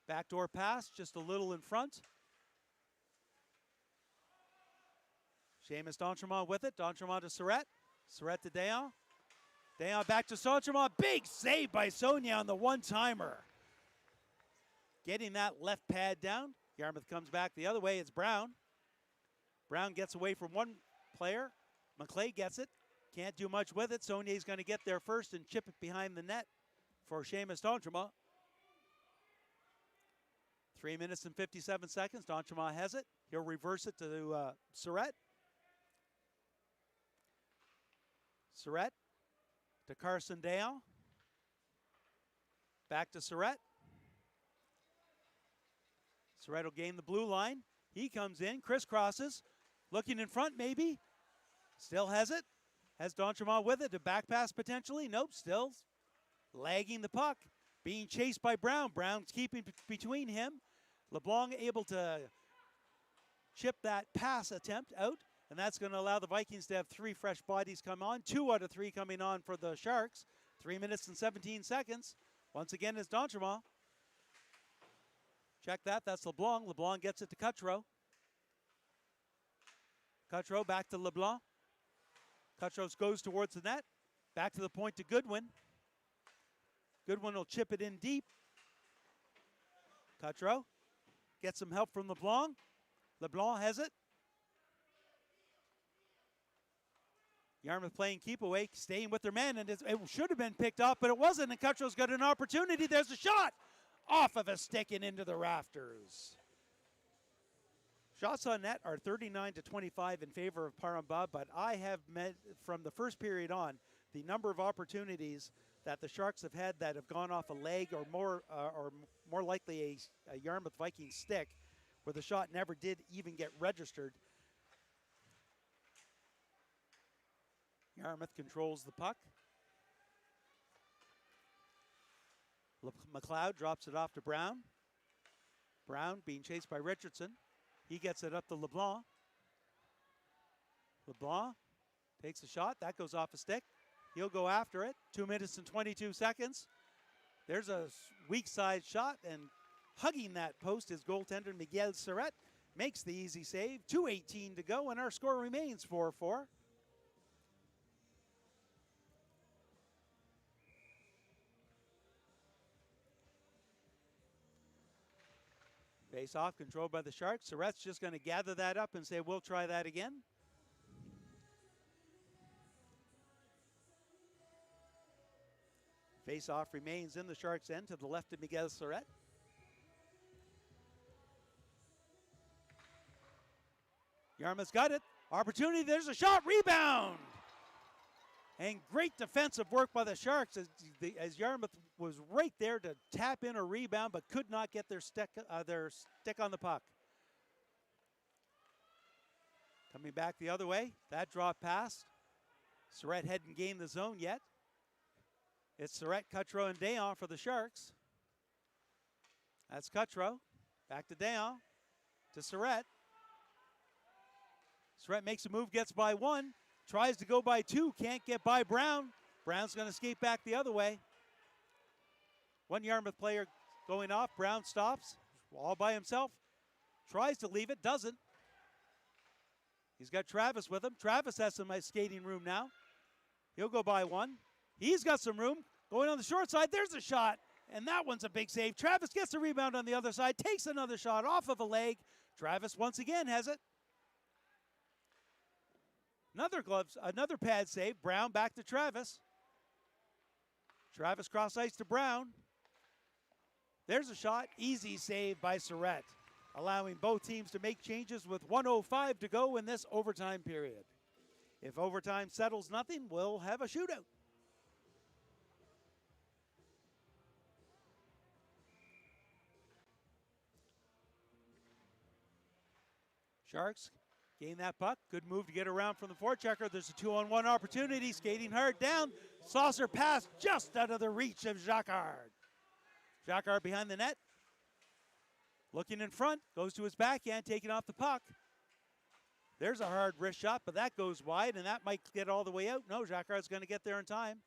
Backdoor pass, just a little in front. Seamus D'Entremont with it. D'Entremont to Surratt. Surratt to Dayon. Dayon back to D'Entremont. Big save by Sonia on the one-timer. Getting that left pad down. Yarmouth comes back the other way. It's Brown. Brown gets away from one player. McClay gets it. Can't do much with it. Saunier's going to get there first and chip it behind the net for Seamus D'Entremont. 3 minutes and 57 seconds. D'Entremont has it. He'll reverse it to Surratt. Surratt to Carson Dayon. Back to Surratt. Surratt will gain the blue line. He comes in, crisscrosses, looking in front maybe. Still has it. Has D'Entremont with it. A back pass potentially. Nope, still lagging the puck. Being chased by Brown. Brown's keeping between him. LeBlanc able to chip that pass attempt out. And that's going to allow the Vikings to have 3 fresh bodies come on. 2 out of 3 coming on for the Sharks. 3 minutes and 17 seconds. Once again, it's D'Entremont. Check that. That's LeBlanc. LeBlanc gets it to Cutro. Cutro back to LeBlanc. Cutro goes towards the net. Back to the point to Goodwin. Goodwin will chip it in deep. Cutro gets some help from LeBlanc. LeBlanc has it. Yarmouth playing keep away, staying with their man, and it should have been picked off, but it wasn't, and Cutro's got an opportunity. There's a shot off of a stick and into the rafters. Shots on net are 39-25 in favor of Paramba, but I have met from the first period on the number of opportunities that the Sharks have had that have gone off a leg or more likely a Yarmouth Viking stick, where the shot never did even get registered. Yarmouth controls the puck. McLeod drops it off to Brown. Brown being chased by Richardson. He gets it up to LeBlanc. LeBlanc takes a shot. That goes off a stick. He'll go after it. 2 minutes and 22 seconds. There's a weak side shot, and hugging that post is goaltender Miguel Surratt. Makes the easy save. 2:18 to go, and our score remains 4-4. Face off, controlled by the Sharks. Surratt's just going to gather that up and say, we'll try that again. Face off remains in the Sharks' end to the left of Miguel Surratt. Yarmouth's got it. Opportunity, there's a shot, rebound! And great defensive work by the Sharks as Yarmouth was right there to tap in a rebound, but could not get their stick on the puck. Coming back the other way, that drop pass. Surratt hadn't gained the zone yet. It's Surratt, Cutro, and Dayon for the Sharks. That's Cutro. Back to Dayon. To Surratt. Surratt makes a move, gets by 1. Tries to go by 2, can't get by Brown. Brown's going to skate back the other way. One Yarmouth player going off. Brown stops, all by himself. Tries to leave it, doesn't. He's got Travis with him. Travis has some nice skating room now. He'll go by 1. He's got some room. Going on the short side, there's a shot, and that one's a big save. Travis gets the rebound on the other side, takes another shot off of a leg. Travis once again has it. Another pad save. Brown back to Travis. Travis cross ice to Brown. There's a shot. Easy save by Surratt, allowing both teams to make changes with 1:05 to go in this overtime period. If overtime settles nothing, we'll have a shootout. Sharks gain that puck. Good move to get around from the forechecker. There's a 2-on-1 opportunity. Skating hard down. Saucer pass just out of the reach of Jacquard. Jacquard behind the net. Looking in front. Goes to his backhand, taking off the puck. There's a hard wrist shot, but that goes wide, and that might get all the way out. No, Jacquard's going to get there in time.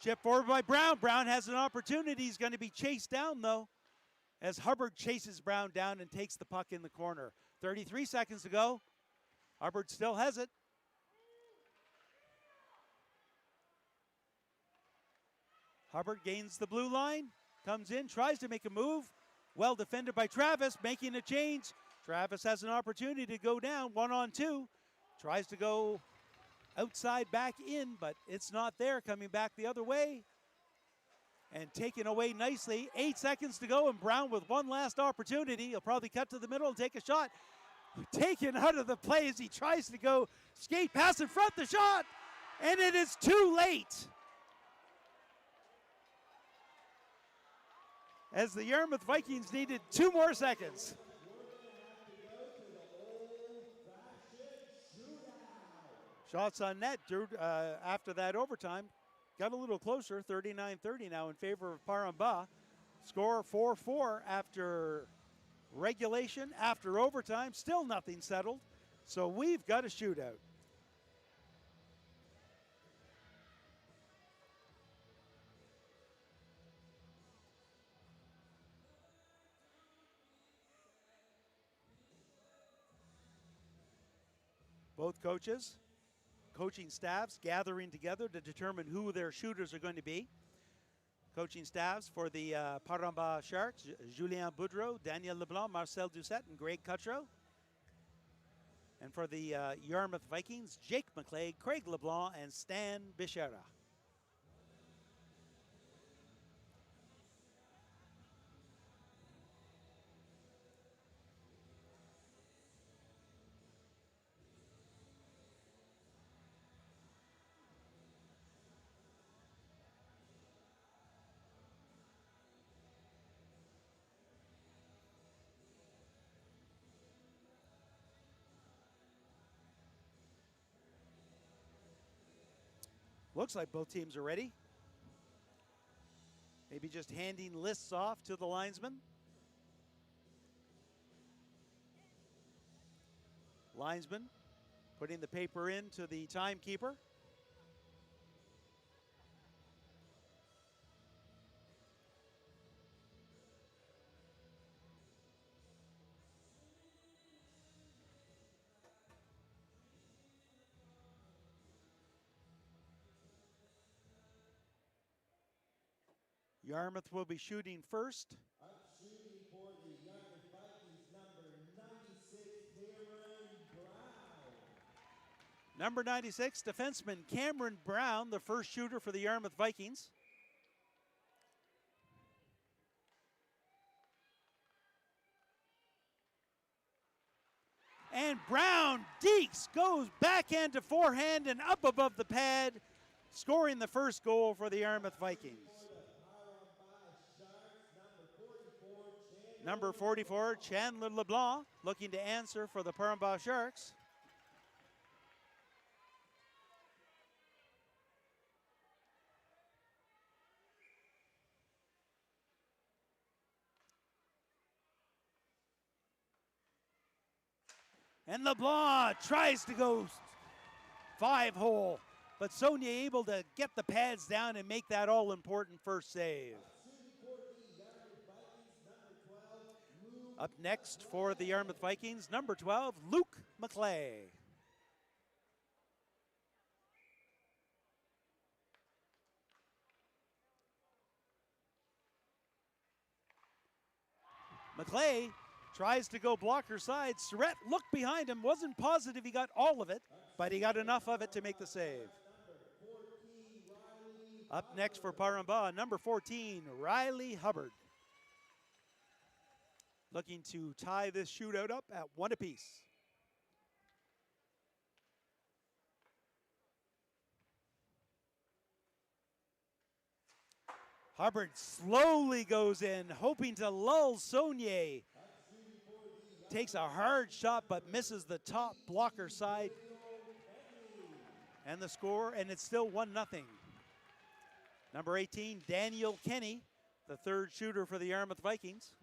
Chip forward by Brown. Brown has an opportunity. He's going to be chased down, though, as Hubbard chases Brown down and takes the puck in the corner. 33 seconds to go. Hubbard still has it. Hubbard gains the blue line, comes in, tries to make a move. Well defended by Travis, making a change. Travis has an opportunity to go down 1-on-2. Tries to go outside back in, but it's not there. Coming back the other way and taken away nicely. 8 seconds to go, and Brown with one last opportunity. He'll probably cut to the middle and take a shot. Taken out of the play as he tries to go skate pass in front, the shot, and it is too late. As the Yarmouth Vikings needed 2 more seconds. Shots on net after that overtime. Got a little closer, 39-30 now in favor of Paramba. Score 4-4 after regulation, after overtime. Still nothing settled. So we've got a shootout. Both coaching staffs gathering together to determine who their shooters are going to be. Coaching staffs for the Paramba Sharks, Julien Boudreau, Daniel Leblanc, Marcel Doucette, and Greg Cutro. And for the Yarmouth Vikings, Jake McClay, Craig LeBlanc, and Stan Bichera. Looks like both teams are ready. Maybe just handing lists off to the linesman. Linesman putting the paper in to the timekeeper. Yarmouth will be shooting first. Up shooting for the Yarmouth Vikings, number 96, Cameron Brown. Number 96, defenseman Cameron Brown, the first shooter for the Yarmouth Vikings. And Brown dekes, goes backhand to forehand and up above the pad, scoring the first goal for the Yarmouth Vikings. Number 44, Chandler LeBlanc, looking to answer for the Paramba Sharks. And LeBlanc tries to go 5-hole, but Sonia able to get the pads down and make that all-important first save. Up next for the Yarmouth Vikings, number 12, Luke McClay. McClay tries to go blocker side. Surratt looked behind him, wasn't positive he got all of it, but he got enough of it to make the save. Up next for Paramba, number 14, Riley Hubbard. Looking to tie this shootout up at 1 apiece. Hubbard slowly goes in, hoping to lull Saunier. Takes a hard shot, but misses the top blocker side. And the score, and it's still 1-0. Number 18, Daniel Kenny, the third shooter for the Yarmouth Vikings.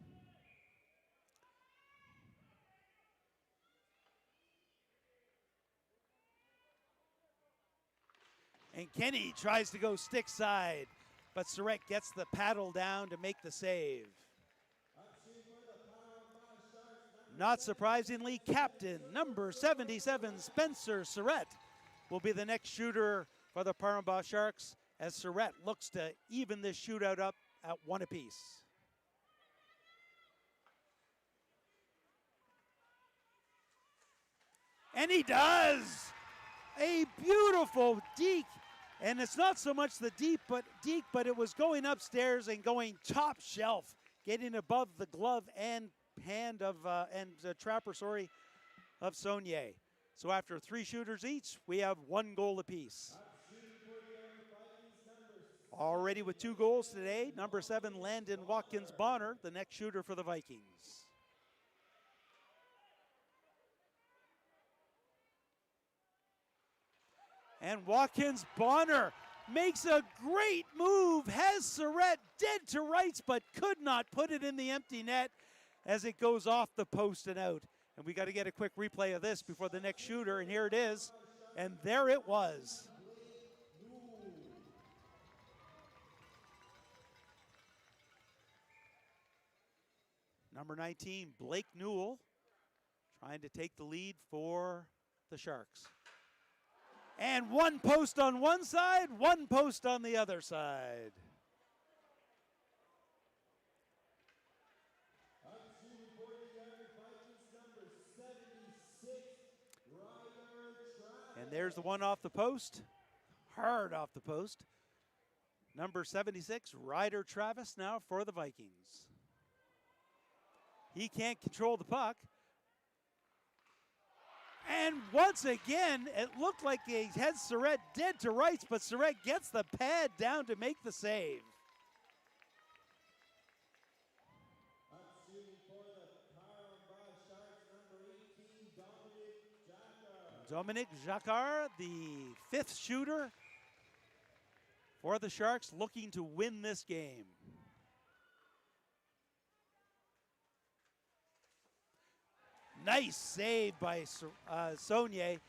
And Kenny tries to go stick side, but Surratt gets the paddle down to make the save. Not surprisingly, captain number 77, Spencer Surratt, will be the next shooter for the Paramba Sharks as Surratt looks to even this shootout up at 1 apiece. And he does! A beautiful deke. And it's not so much the deke, but it was going upstairs and going top shelf, getting above the glove and hand of, trapper, of Saunier. So after 3 shooters each, we have 1 goal apiece. Already with 2 goals today, number 7, Landon Watkins Bonner, the next shooter for the Vikings. And Watkins Bonner makes a great move, has Surratt dead to rights, but could not put it in the empty net as it goes off the post and out. And we got to get a quick replay of this before the next shooter, and here it is. And there it was. Number 19, Blake Newell, trying to take the lead for the Sharks. And 1 post on one side, 1 post on the other side. And there's the one off the post, hard off the post. Number 76, Ryder Travis now for the Vikings. He can't control the puck. And once again, it looked like he had Surratt dead to rights, but Surratt gets the pad down to make the save. Dominic Jacquard, the 5th shooter for the Sharks, looking to win this game. Nice save by Saunier,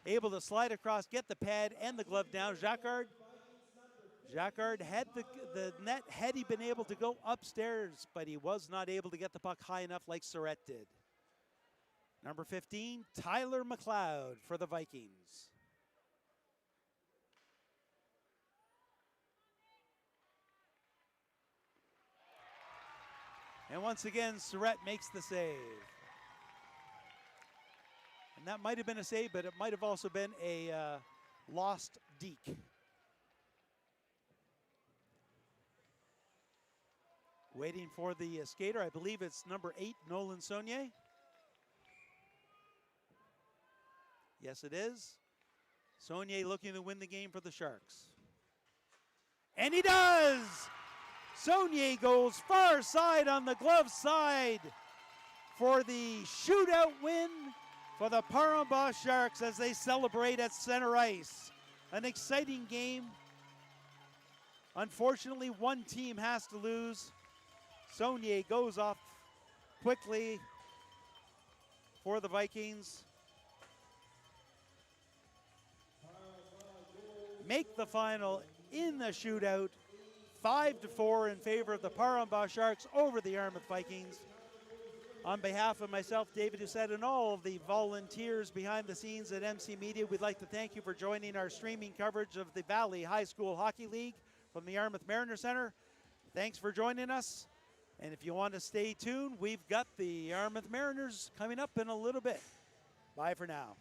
able to slide across, get the pad and the glove down. Jacquard had the net had he been able to go upstairs, but he was not able to get the puck high enough like Surratt did. Number 15, Tyler McLeod for the Vikings. And once again, Surratt makes the save. And that might have been a save, but it might have also been a lost deke. Waiting for the skater, I believe it's number 8, Nolan Saunier. Yes, it is. Saunier looking to win the game for the Sharks. And he does! Saunier goes far side on the glove side for the shootout win for the Paramba Sharks as they celebrate at center ice. An exciting game. Unfortunately, one team has to lose. Saunier goes off quickly for the Vikings. Make the final in the shootout, 5-4 in favor of the Paramba Sharks over the Yarmouth Vikings. On behalf of myself, David Doucette, and all of the volunteers behind the scenes at MC Media, we'd like to thank you for joining our streaming coverage of the Valley High School Hockey League from the Yarmouth Mariner Center. Thanks for joining us. And if you want to stay tuned, we've got the Yarmouth Mariners coming up in a little bit. Bye for now.